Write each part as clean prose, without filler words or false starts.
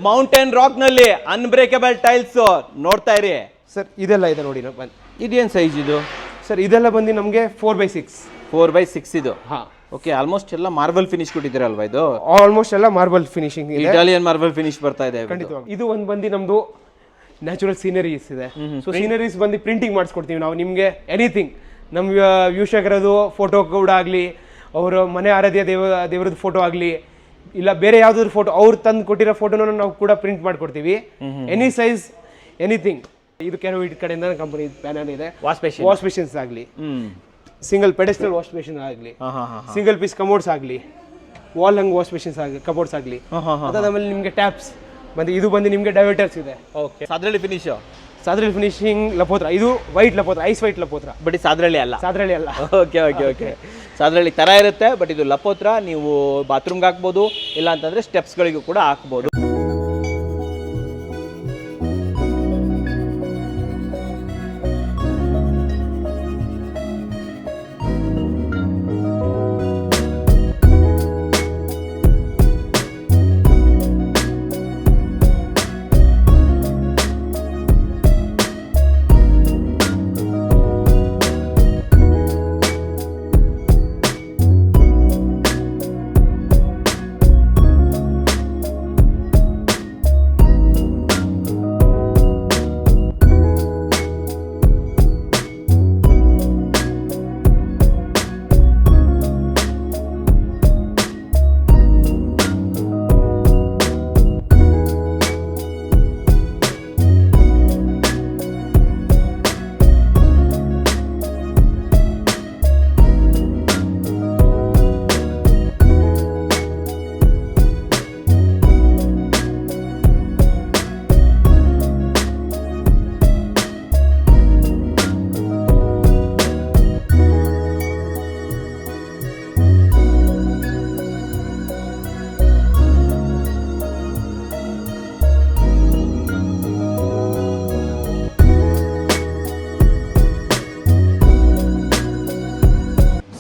Mountain rock ನಲ್ಲಿ unbreakable tiles ನೋಡ್ತಾ ಇರಿ ಸರ್. ಇದೆಲ್ಲ ಇದೆ ನೋಡಿ ಇದೇನ್ ಸೈಜ್ ಇದು ಸರ್. ಇದೆಲ್ಲ ಬಂದು ನಮಗೆ 4x6. 4x6 ಇದು. ಹಾ, ಓಕೆ. ಆಲ್ಮೋಸ್ಟ್ ಎಲ್ಲ ಮಾರ್ಬಲ್ ಫಿನಿಶ್ ಕೊಟ್ಟಿದ್ದೀರಲ್ವಾ ಇದು? ಆಲ್ಮೋಸ್ಟ್ ಎಲ್ಲ ಮಾರ್ಬಲ್ ಫಿನಿಶಿಂಗ್ ಇದೆ, ಇಟಾಲಿಯನ್ ಮಾರ್ಬಲ್ ಫಿನಿಶ್ ಬರ್ತಾ ಇದೆ. ಖಂಡಿತವಾಗಿ. ಇದು ಒಂದು ಬಂದು ನಮ್ದು ನ್ಯಾಚುರಲ್ ಸೀನರೀಸ್ ಇದೆ. ಸೊ ಸೀನರೀಸ್ ಬಂದು ಪ್ರಿಂಟಿಂಗ್ ಮಾಡಿಸ್ಕೊಡ್ತೀವಿ ನಾವು ನಿಮಗೆ. ಎನಿಥಿಂಗ್ ನಮ್ಮ ವೀಕ್ಷಕರದು ಫೋಟೋ ಕೂಡ ಆಗಲಿ, ಅವರ ಮನೆ ಆರಾಧ್ಯ ದೇವರದ್ದು ಫೋಟೋ ಆಗಲಿ, ಇಲ್ಲ ಬೇರೆ ಯಾವ್ದಾದ್ರು ಫೋಟೋ ಅವ್ರು ತಂದು ಕೊಟ್ಟಿರೋ ಫೋಟೋನ ನಾವು ಕೂಡ ಪ್ರಿಂಟ್ ಮಾಡ್ಕೊಡ್ತೀವಿ. Any size anything. ಇದು ಕೆಲವು ಕಡೆಯಿಂದ ಕಂಪನಿ ಪ್ಯಾನಲ್ ಇದೆ. ವಾಶ್ ಬೇಷನ್ಸ್ ಆಗಲಿ, ಸಿಂಗಲ್ ಪೆಡೆಸ್ಟಲ್ ವಾಶ್ ಬೇಷನ್ ಆಗಲಿ, ಸಿಂಗಲ್ ಪೀಸ್ ಕಮೋಡ್ಸ್ ಆಗಲಿ, ವಾಲ್ ಹಂಗ್ ವಾಶ್ ಬೇಷನ್ಸ್ ಆಗಲಿ, ಕಬೋರ್ಡ್ಸ್ ಆಗಲಿ, ಅದಾದ್ಮೇಲೆ ನಿಮಗೆ ಟ್ಯಾಪ್ಸ್ ಬಂದು ಇದು ಬಂದು ನಿಮಗೆ ಡೈವರ್ಟರ್ಸ್ ಇದೆ. Okay. Sadralli finish, Sadralli finishing ಲಪೋತ್ರ. ಇದು white ಲಪೋತ್ರ, ice white ಲಪೋತ್ರ. But Sadralli ಅಲ್ಲ. ಸಾದ್ರಳ್ಳಿ ಅಲ್ಲ. Okay okay okay. ಸಾದ್ರಳ್ಳಿ ತರ ಇರುತ್ತೆ, ಬಟ್ ಇದು ಲಪೋತ್ರ. ನೀವು ಬಾತ್ರೂಮ್ಗೆ ಹಾಕ್ಬೋದು, ಇಲ್ಲ ಅಂತಂದ್ರೆ ಸ್ಟೆಪ್ಸ್ಗಳಿಗೂ ಕೂಡ ಹಾಕ್ಬೋದು.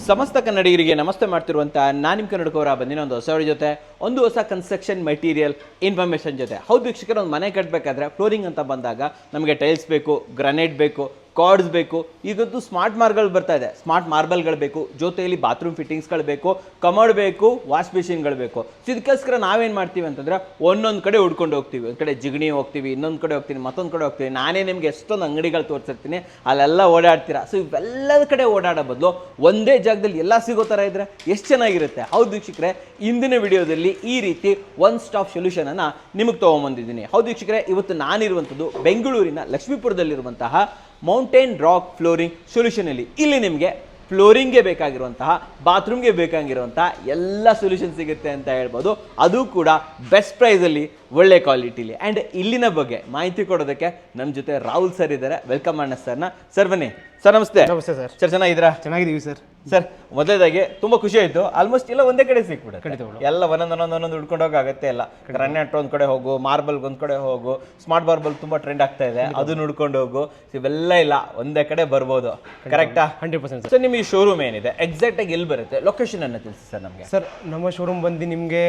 ಸಮಸ್ತ ಕನ್ನಡಿಗರಿಗೆ ನಮಸ್ತೆ ಮಾಡ್ತಿರುವಂಥ ನಾನು ನಿಮ್ಮ ಕನ್ನಡಕವರ ಬಂದಿನ ಒಂದು ಹೊಸ ಜೊತೆ ಒಂದು ಹೊಸ ಕನ್ಸ್ಟ್ರಕ್ಷನ್ ಮೆಟೀರಿಯಲ್ ಇನ್ಫಾರ್ಮೇಷನ್ ಜೊತೆ. ಹೌದು ವೀಕ್ಷಕರು, ಒಂದು ಮನೆ ಕಟ್ಟಬೇಕಾದ್ರೆ ಫ್ಲೋರಿಂಗ್ ಅಂತ ಬಂದಾಗ ನಮಗೆ ಟೈಲ್ಸ್ ಬೇಕು, ಗ್ರಾನೈಟ್ ಬೇಕು, ಕಾರ್ಡ್ಸ್ ಬೇಕು, ಈಗಂತೂ ಸ್ಮಾರ್ಟ್ ಮಾರ್ಬಲ್ ಬರ್ತಾ ಇದೆ. ಸ್ಮಾರ್ಟ್ ಮಾರ್ಬಲ್ಗಳು ಬೇಕು, ಜೊತೆಯಲ್ಲಿ ಬಾತ್ರೂಮ್ ಫಿಟ್ಟಿಂಗ್ಸ್ಗಳು ಬೇಕು, ಕಮೋಡ್ ಬೇಕು, ವಾಶ್ ಬೇಸಿನ್ಗಳು ಬೇಕು. ಸೊ ಇದಕ್ಕೋಸ್ಕರ ನಾವೇನು ಮಾಡ್ತೀವಿ ಅಂತಂದರೆ ಒಂದೊಂದು ಕಡೆ ಹುಡ್ಕೊಂಡು ಹೋಗ್ತೀವಿ. ಒಂದು ಕಡೆ ಜಿಗಣಿ ಹೋಗ್ತೀವಿ, ಇನ್ನೊಂದು ಕಡೆ ಹೋಗ್ತೀನಿ, ಮತ್ತೊಂದು ಕಡೆ ಹೋಗ್ತೀವಿ. ನಾನೇ ನಿಮಗೆ ಎಷ್ಟೊಂದು ಅಂಗಡಿಗಳು ತೋರಿಸಿರ್ತೀನಿ, ಅಲ್ಲೆಲ್ಲ ಓಡಾಡ್ತೀರಾ. ಸೊ ಇವೆಲ್ಲದ ಕಡೆ ಓಡಾಡೋ ಬದಲು ಒಂದೇ ಜಾಗದಲ್ಲಿ ಎಲ್ಲ ಸಿಗೋ ಥರ ಇದ್ದರೆ ಎಷ್ಟು ಚೆನ್ನಾಗಿರುತ್ತೆ. ಹೌದು ವೀಕ್ಷಕರೇ, ಇಂದಿನ ವಿಡಿಯೋದಲ್ಲಿ ಈ ರೀತಿ ಒನ್ ಸ್ಟಾಪ್ ಸೊಲ್ಯೂಷನನ್ನು ನಿಮಗೆ ತೊಗೊಂಬಂದಿದ್ದೀನಿ. ಹೌದು ವೀಕ್ಷಕರೇ, ಇವತ್ತು ನಾನಿರುವಂಥದ್ದು ಬೆಂಗಳೂರಿನ ಲಕ್ಷ್ಮೀಪುರದಲ್ಲಿರುವಂತಹ ಮೌಂಟೇನ್ ರಾಕ್ ಫ್ಲೋರಿಂಗ್ ಸೊಲ್ಯೂಷನ್ ಅಲ್ಲಿ. ಇಲ್ಲಿ ನಿಮಗೆ ಫ್ಲೋರಿಂಗ್ಗೆ ಬೇಕಾಗಿರುವಂತಹ, ಬಾತ್ರೂಮ್ಗೆ ಬೇಕಾಗಿರುವಂತಹ ಎಲ್ಲ ಸೊಲ್ಯೂಷನ್ ಸಿಗುತ್ತೆ ಅಂತ ಹೇಳ್ಬೋದು. ಅದು ಕೂಡ ಬೆಸ್ಟ್ ಪ್ರೈಸಲ್ಲಿ, ಒಳ್ಳೆ ಕ್ವಾಲಿಟಿಲಿ. ಆ್ಯಂಡ್ ಇಲ್ಲಿನ ಬಗ್ಗೆ ಮಾಹಿತಿ ಕೊಡೋದಕ್ಕೆ ನಮ್ಮ ಜೊತೆ ರಾಹುಲ್ ಸರ್ ಇದ್ದಾರೆ. ವೆಲ್ಕಮ್ ಮಾಡೋಣ ಸರ್ನ. ಸರ್ ಬನ್ನಿ ಸರ್. ನಮಸ್ತೆ. ನಮಸ್ತೆ ಸರ್. ಸರ್ ಚೆನ್ನಾಗಿದ್ದೀರಾ? ಚೆನ್ನಾಗಿದ್ದೀವಿ ಸರ್. ಸರ್ ಮೊದಲೇದಾಗಿ ತುಂಬ ಖುಷಿ ಆಯಿತು. ಆಲ್ಮೋಸ್ಟ್ ಎಲ್ಲ ಒಂದೇ ಕಡೆ ಸಿಕ್ಬಿಡುತ್ತೆ, ಎಲ್ಲ ಒಂದೊಂದು ಹುಡ್ಕೊಂಡು ಹೋಗಾಗತ್ತೆ. ಎಲ್ಲ ಗ್ರಾನೈಟ್ ಒಂದು ಕಡೆ ಹೋಗು, ಮಾರ್ಬಲ್ ಒಂದು ಕಡೆ ಹೋಗು, ಸ್ಮಾರ್ಟ್ ಮಾರ್ಬಲ್ ತುಂಬ ಟ್ರೆಂಡ್ ಆಗ್ತಾ ಇದೆ, ಅದನ್ನ ಹುಡ್ಕೊಂಡು ಹೋಗು. ಇವೆಲ್ಲ ಇಲ್ಲ, ಒಂದೇ ಕಡೆ ಬರ್ಬೋದು. ಕರೆಕ್ಟಾ? 100%. ಸರ್ ನಿಮ್ಮ ಈ ಶೋರೂಮ್ ಏನಿದೆ ಎಕ್ಸಾಕ್ಟ್ ಆಗಿ ಎಲ್ಲಿ ಬರುತ್ತೆ? ಲೊಕೇಶನ್ ಅನ್ನು ತಿಳಿಸಿ ಸರ್ ನಮಗೆ. ಸರ್ ನಮ್ಮ ಶೋರೂಮ್ ಬಂದು ನಿಮಗೆ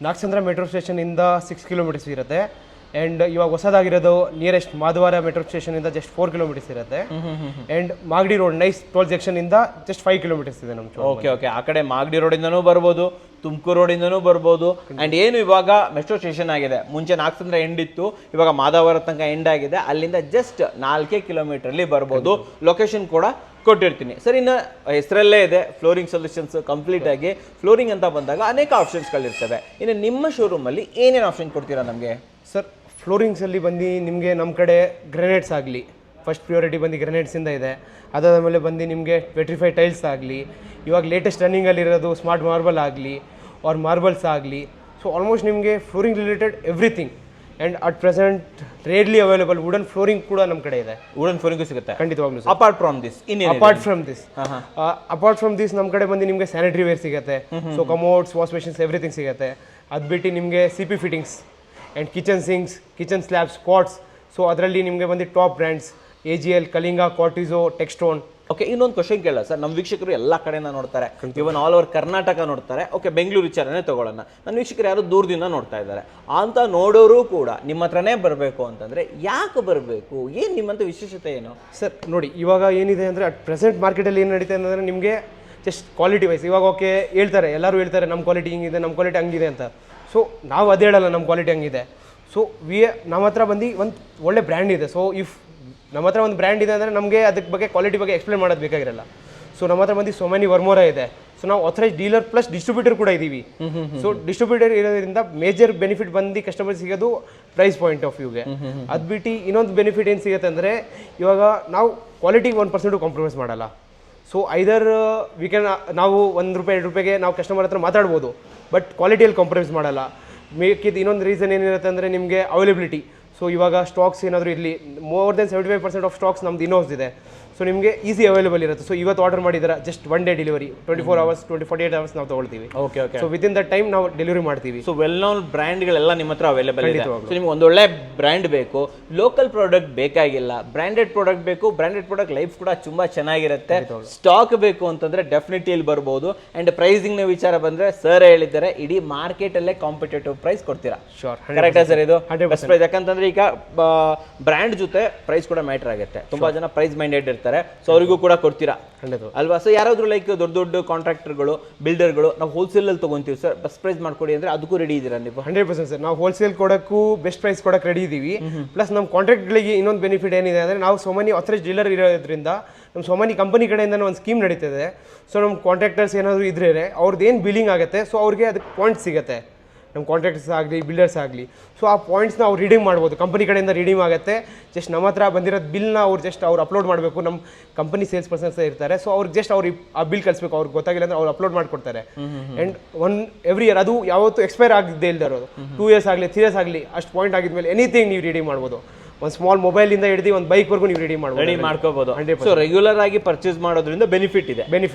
ನಾಗಚಂದ್ರ ಮೆಟ್ರೋ ಸ್ಟೇಷನ್ ಇಂದ 6 ಕಿಲೋಮೀಟರ್ಸ್ ಇರುತ್ತೆ. ಆ್ಯಂಡ್ ಇವಾಗ ಹೊಸದಾಗಿರೋದು ನಿಯರೆಸ್ಟ್ ಮಾಧವಾರ ಮೆಟ್ರೋ ಸ್ಟೇಷನ್ ಇಂದ ಜಸ್ಟ್ 4 ಕಿಲೋಮೀಟರ್ಸ್ ಇರುತ್ತೆ. And Magadi road nice toll junction ಇಂದ ಜಸ್ಟ್ 5 ಕಿಲೋಮೀಟರ್ಸ್ ಇದೆ ನಮ್ಮ. Okay okay. ಆ ಕಡೆ ಮಾಗಡಿ ರೋಡಿಂದನೂ ಬರ್ಬೋದು, ತುಮಕೂರು ರೋಡಿಂದನೂ ಬರ್ಬೋದು. ಆ್ಯಂಡ್ ಏನು ಇವಾಗ ಮೆಟ್ರೋ ಸ್ಟೇಷನ್ ಆಗಿದೆ, ಮುಂಚೆ ನಾಗಚಂದ್ರ ಎಂಡ್ ಇತ್ತು, ಇವಾಗ ಮಾಧವರ ತನಕ ಎಂಡ್ ಆಗಿದೆ. ಅಲ್ಲಿಂದ ಜಸ್ಟ್ 4 ಕಿಲೋಮೀಟರ್ಲಿ ಬರ್ಬೋದು. ಲೊಕೇಶನ್ ಕೂಡ ಕೊಟ್ಟಿರ್ತೀನಿ ಸರ್. ಇನ್ನು ಹೆಸರಲ್ಲೇ ಇದೆ ಫ್ಲೋರಿಂಗ್ ಸೊಲ್ಯೂಷನ್ಸ್. ಕಂಪ್ಲೀಟ್ ಆಗಿ ಫ್ಲೋರಿಂಗ್ ಅಂತ ಬಂದಾಗ ಅನೇಕ ಆಪ್ಷನ್ಸ್ಗಳಿರ್ತವೆ. ಇನ್ನು ನಿಮ್ಮ ಶೋರೂಮಲ್ಲಿ ಏನೇನು ಆಪ್ಷನ್ ಕೊಡ್ತೀರಾ ನಮಗೆ? ಸರ್ ಫ್ಲೋರಿಂಗ್ಸಲ್ಲಿ ಬಂದು ನಿಮಗೆ ನಮ್ಮ ಕಡೆ ಗ್ರೆನೇಟ್ಸ್ ಆಗಲಿ, ಫಸ್ಟ್ ಪ್ರಿಯಾರಿಟಿ ಬಂದು ಗ್ರೆನೇಟ್ಸಿಂದ ಇದೆ. ಅದಾದಮೇಲೆ ಬಂದು ನಿಮಗೆ 25 ಟೈಲ್ಸ್ ಆಗಲಿ, ಇವಾಗ ಲೇಟೆಸ್ಟ್ ರನ್ನಿಂಗಲ್ಲಿರೋದು ಸ್ಮಾರ್ಟ್ ಮಾರ್ಬಲ್ ಆಗಲಿ ಆರ್ ಮಾರ್ಬಲ್ಸ್ ಆಗಲಿ. ಸೊ ಆಲ್ಮೋಸ್ಟ್ ನಿಮಗೆ flooring related everything. And at present rarely available wooden flooring ಕೂಡ ನಮ್ಮ ಕಡೆ ಇದೆ. ವುಡನ್ ಫ್ಲೋರಿಂಗು ಸಿಗುತ್ತೆ ಖಂಡಿತವಾಗ್ಲೂ. Apart from this apart from this ನಮ್ಮ ಕಡೆ ಬಂದು ನಿಮಗೆ ಸ್ಯಾನಿಟರಿ ವೇರ್ ಸಿಗುತ್ತೆ. ಸೊ ಕಮೋಡ್ಸ್, ವಾಶ್ ಬೇಷನ್ಸ್ ಎವ್ರಿಥಿಂಗ್ ಸಿಗುತ್ತೆ. ಅದು ಬಿಟ್ಟು ನಿಮಗೆ CP fittings and kitchen sinks, kitchen slabs, quartz. So ಅದರಲ್ಲಿ ನಿಮಗೆ ಬಂದು top brands AGL, Kalinga, ಕಾರ್ಟಿಸೋ, ಟೆಕ್ಸ್ಟೋನ್, okay, ಇನ್ನೊಂದು ಕ್ವಶನ್ ಕೇಳ ಸರ್. ನಮ್ಮ ವೀಕ್ಷಕರು ಎಲ್ಲ ಕಡೆಯಿಂದ ನೋಡ್ತಾರೆ, ಇವನ್ ಆಲ್ ಓವರ್ ಕರ್ನಾಟಕ ನೋಡ್ತಾರೆ. ಓಕೆ, ಬೆಂಗಳೂರು ವಿಚಾರನೇ ತಗೊಳ್ಳೋಣ. ನನ್ನ ವೀಕ್ಷಕರು ಯಾರು ದೂರದಿಂದ ನೋಡ್ತಾ ಇದ್ದಾರೆ ಅಂತ ನೋಡೋರು ಕೂಡ ನಿಮ್ಮ ಹತ್ರನೇ ಬರಬೇಕು ಅಂತಂದ್ರೆ ಯಾಕೆ ಬರಬೇಕು? ಏನು ನಿಮ್ಮಂತ ವಿಶೇಷತೆ ಏನು ಸರ್? ನೋಡಿ, ಇವಾಗ ಏನಿದೆ ಅಂದರೆ ಅಟ್ ಪ್ರೆಸೆಂಟ್ ಮಾರ್ಕೆಟಲ್ಲಿ ಏನು ನಡೀತಾ ಅಂದರೆ ನಿಮಗೆ ಜಸ್ಟ್ ಕ್ವಾಲಿಟಿ ವೈಸ್ ಇವಾಗ ಓಕೆ ಹೇಳ್ತಾರೆ, ಎಲ್ಲರೂ ಹೇಳ್ತಾರೆ ನಮ್ಮ ಕ್ವಾಲಿಟಿ ಹಿಂಗಿದೆ, ನಮ್ಮ ಕ್ವಾಲಿಟಿ ಹಂಗಿದೆ ಅಂತ. ಸೊ ನಾವು ಅದೇ ಹೇಳಲ್ಲ ನಮ್ಮ ಕ್ವಾಲಿಟಿ ಹಂಗಿದೆ. ಸೊ ನಮ್ಮ ಹತ್ರ ಬಂದು ಒಂದು ಒಳ್ಳೆ ಬ್ರ್ಯಾಂಡ್ ಇದೆ. ಸೊ ಇಫ್ ನಮ್ಮ ಹತ್ರ ಒಂದು ಬ್ರ್ಯಾಂಡ್ ಇದೆ ಅಂದರೆ ನಮಗೆ ಅದಕ್ಕೆ ಬಗ್ಗೆ ಕ್ವಾಲಿಟಿ ಬಗ್ಗೆ ಎಕ್ಸ್ಪ್ಲೇನ್ ಮಾಡೋದು ಬೇಕಾಗಿರಲ್ಲ. ಸೊ ನಮ್ಮ ಹತ್ರ ಬಂದು ಸೋಮನಿ ವರ್ಮೋರಾ ಇದೆ. ಸೊ ನಾವು ಆಥರೈಸ್ ಡೀಲರ್ ಪ್ಲಸ್ ಡಿಸ್ಟ್ರಿಬ್ಯೂಟರ್ ಕೂಡ ಇದ್ದೀವಿ. ಸೊ ಡಿಸ್ಟ್ರಿಬ್ಯೂಟರ್ ಇರೋದ್ರಿಂದ ಮೇಜರ್ ಬೆನಿಫಿಟ್ ಬಂದು ಕಸ್ಟಮರ್ ಸಿಗೋದು ಪ್ರೈಸ್ ಪಾಯಿಂಟ್ ಆಫ್ ವ್ಯೂಗೆ. ಅದು ಬಿಟ್ಟು ಇನ್ನೊಂದು ಬೆನಿಫಿಟ್ ಏನು ಸಿಗುತ್ತೆ ಅಂದರೆ ಇವಾಗ ನಾವು ಕ್ವಾಲಿಟಿಗೆ 1% ಕಾಂಪ್ರಮೈಸ್ ಮಾಡಲ್ಲ. ಸೊ ಐದರ್ ನಾವು ₹1 2 ನಾವು ಕಸ್ಟಮರ್ ಹತ್ರ ಮಾತಾಡ್ಬೋದು, ಬಟ್ ಕ್ವಾಲಿಟಿಯಲ್ಲಿ ಕಾಂಪ್ರಮೈಸ್ ಮಾಡಲ್ಲ. ಮೇಕಿದ್ದು ಇನ್ನೊಂದು ರೀಸನ್ ಏನಿರುತ್ತೆ ಅಂದರೆ ನಿಮಗೆ ಅವೈಲಬಿಲಿಟಿ. ಸೊ ಇವಾಗ ಸ್ಟಾಕ್ಸ್ ಏನಾದರೂ ಇರಲಿ, ಮೋರ್ ದೆನ್ 75% ಆಫ್ ಸ್ಟಾಕ್ಸ್ ನಮ್ದು ಇನೋಸ್ ಇದೆ. ಸೊ ನಿಮಗೆ ಈಸಿ ಅವೈಲೇಬಲ್ ಇರುತ್ತೆ. ಸೊ ಇವತ್ತು ಆರ್ಡರ್ ಮಾಡಿದ್ರೆ just 1 day delivery, 24 hours 48 hours ನಾವು ತೊಗೊಳ್ತೀವಿ. Okay okay. So within the time ನಾವು ಡೆಲಿವರಿ ಮಾಡ್ತೀವಿ. ಸೊ ವೆಲ್ ನೋನ್ ಬ್ರ್ಯಾಂಡ್ಗಳೆಲ್ಲ ನಿಮ್ಮ ಹತ್ರ ಅವೈಲೇಬಲ್ ಇದೆ. ಸೊ ನಿಮ್ಗೆ ಒಂದೊಳ್ಳೆ ಬ್ರ್ಯಾಂಡ್ ಬೇಕು, ಲೋಕಲ್ ಪ್ರಾಡಕ್ಟ್ ಬೇಕಾಗಿಲ್ಲ, ಬ್ರ್ಯಾಂಡೆಡ್ ಪ್ರಾಡಕ್ಟ್ ಬೇಕು. ಬ್ರ್ಯಾಂಡೆಡ್ ಪ್ರಾಡಕ್ಟ್ ಲೈಫ್ ಕೂಡ ತುಂಬಾ ಚೆನ್ನಾಗಿರುತ್ತೆ. ಸ್ಟಾಕ್ ಬೇಕು ಅಂತಂದ್ರೆ ಡೆಫಿನೆಟ್ಲಿ ಇಲ್ಲಿ ಬರ್ಬೋದು. ಅಂಡ್ ಪ್ರೈಸಿಂಗ್ ನ ವಿಚಾರ ಬಂದ್ರೆ ಸರ್ ಹೇಳಿದ್ದಾರೆ, ಇಡೀ ಮಾರ್ಕೆಟ್ ಅಲ್ಲೇ ಕಾಂಪಿಟೇಟಿವ್ ಪ್ರೈಸ್ ಕೊಡ್ತೀರಾ. ಶೋರ್, ಕರೆಕ್ಟಾ ಸರ್? ಇದು ಬೆಸ್ಟ್ ಪ್ರೈಸ್. ಯಾಕಂತಂದ್ರೆ ಈಗ ಬ್ರ್ಯಾಂಡ್ ಜೊತೆ ಪ್ರೈಸ್ ಕೂಡ ಮ್ಯಾಟರ್ ಆಗುತ್ತೆ. ತುಂಬಾ ಜನ ಪ್ರೈಸ್ ಮೈಂಡೆಡ್ ಇರ್ತಾರೆ. ಸೊ ಅವರಿಗೂ ಕೂಡ ಕೊಡ್ತೀರಾ ಅಲ್ವಾ? ಸೊ ಯಾರಾದ್ರೂ ಲೈಕ್ ದೊಡ್ಡ ದೊಡ್ಡ ಕಾಂಟ್ರಾಕ್ಟರ್ಗಳು, ಬಿಲ್ಡರ್ಗಳು, ನಾವು ಹೋಲ್ಸೇಲ್ ಅಲ್ಲಿ ತಗೊಂತೀವಿ ಸರ್, ಬೆಸ್ಟ್ ಪ್ರೈಸ್ ಮಾಡ್ಕೊಡಿ ಅಂದ್ರೆ ಅದಕ್ಕೂ ರೆಡಿ ಇದ್ದೀರಾ ನೀವು? 100% ಸರ್. ನಾವು ಹೋಲ್ಸೇಲ್ ಕೊಡೋಕ್ಕೂ ಬೆಸ್ಟ್ ಪ್ರೈಸ್ ಕೊಡಕ್ಕೆ ರೆಡಿ ಇದ್ದೀವಿ. ಪ್ಲಸ್ ನಮ್ಮ ಕಾಂಟ್ರಾಕ್ಟ್ಗಳಿಗೆ ಇನ್ನೊಂದು ಬೆನಿಫಿಟ್ ಏನಿದೆ ಅಂದರೆ ನಾವು ಸೋಮನಿ ಆಥರೈಸ್ ಡೀಲರ್ ಇರೋದ್ರಿಂದ ನಮ್ಮ ಸೋಮನಿ ಕಂಪನಿ ಕಡೆಯಿಂದ ಒಂದು ಸ್ಕೀಮ್ ನಡೀತಿದೆ. ಸೊ ನಮ್ಮ ಕಾಂಟ್ರಾಕ್ಟರ್ಸ್ ಏನಾದರೂ ಇದ್ರೆ ಅವ್ರದ್ದು ಏನು ಬಿಲ್ಲಿಂಗ್ ಆಗುತ್ತೆ, ಸೊ ಅವ್ರಿಗೆ ಅದಕ್ಕೆ ಪಾಯಿಂಟ್ಸ್ ಸಿಗುತ್ತೆ. ನಮ್ಮ ಕಾಂಟ್ರಾಕ್ಟರ್ಸ್ ಆಗಲಿ, ಬಿಲ್ಡರ್ಸ್ ಆಗಲಿ, ಸೊ ಆ ಪಾಯಿಂಟ್ಸ್ನ ಅವ್ರು ರೀಡಿಂಗ್ ಮಾಡ್ಬೋದು. ಕಂಪನಿ ಕಡೆಯಿಂದ ರೀಡಿಂಗ್ ಆಗುತ್ತೆ. ಜಸ್ಟ್ ನಮ್ಮ ಹತ್ರ ಬಂದಿರೋದು ಬಿಲ್ನ ಅವ್ರು ಅಪ್ಲೋಡ್ ಮಾಡಬೇಕು. ನಮ್ಮ ಕಂಪನಿ ಸೇಲ್ಸ್ ಪರ್ಸನ್ಸ್ ಇರ್ತಾರೆ. ಸೊ ಅವ್ರಿಗೆ ಜಸ್ಟ್ ಅವ್ರಿಗೆ ಆ ಬಿಲ್ ಕಳಿಸ್ಬೇಕು. ಅವ್ರಿಗೆ ಗೊತ್ತಾಗಿಲ್ಲ ಅಂದರೆ ಅವ್ರು ಅಪ್ಲೋಡ್ ಮಾಡಿಕೊಡ್ತಾರೆ. ಆ್ಯಂಡ್ ಎವ್ರಿ ಇಯರ್ ಅದು ಯಾವತ್ತೂ ಎಕ್ಸ್ಪೈರ್ ಆಗದೆ ಇಲ್ದಿರೋದು, 2 years ಆಗಲಿ 3 years ಆಗಲಿ, ಅಷ್ಟು ಪಾಯಿಂಟ್ ಆಗಿದ್ಮೇಲೆ ಎನಿಥಿಂಗ್ ನೀವು ರೀಡಿಂಗ್ ಮಾಡ್ಬೋದು. ಒಂದು ಸ್ಮಾಲ್ ಮೊಬೈಲಿಂದ ಹಿಡಿದು ಒಂದು ಬೈಕ್ವರೆಗೂ ನೀವು ರೆಡಿ ಮಾಡ್ಕೋಬಹುದು. ಸೊ ರೆಗ್ಯುಲರ್ ಆಗಿ ಪರ್ಚೇಸ್ ಮಾಡೋದ್ರಿಂದ ಬೆನಿಫಿಟ್ ಇದೆ.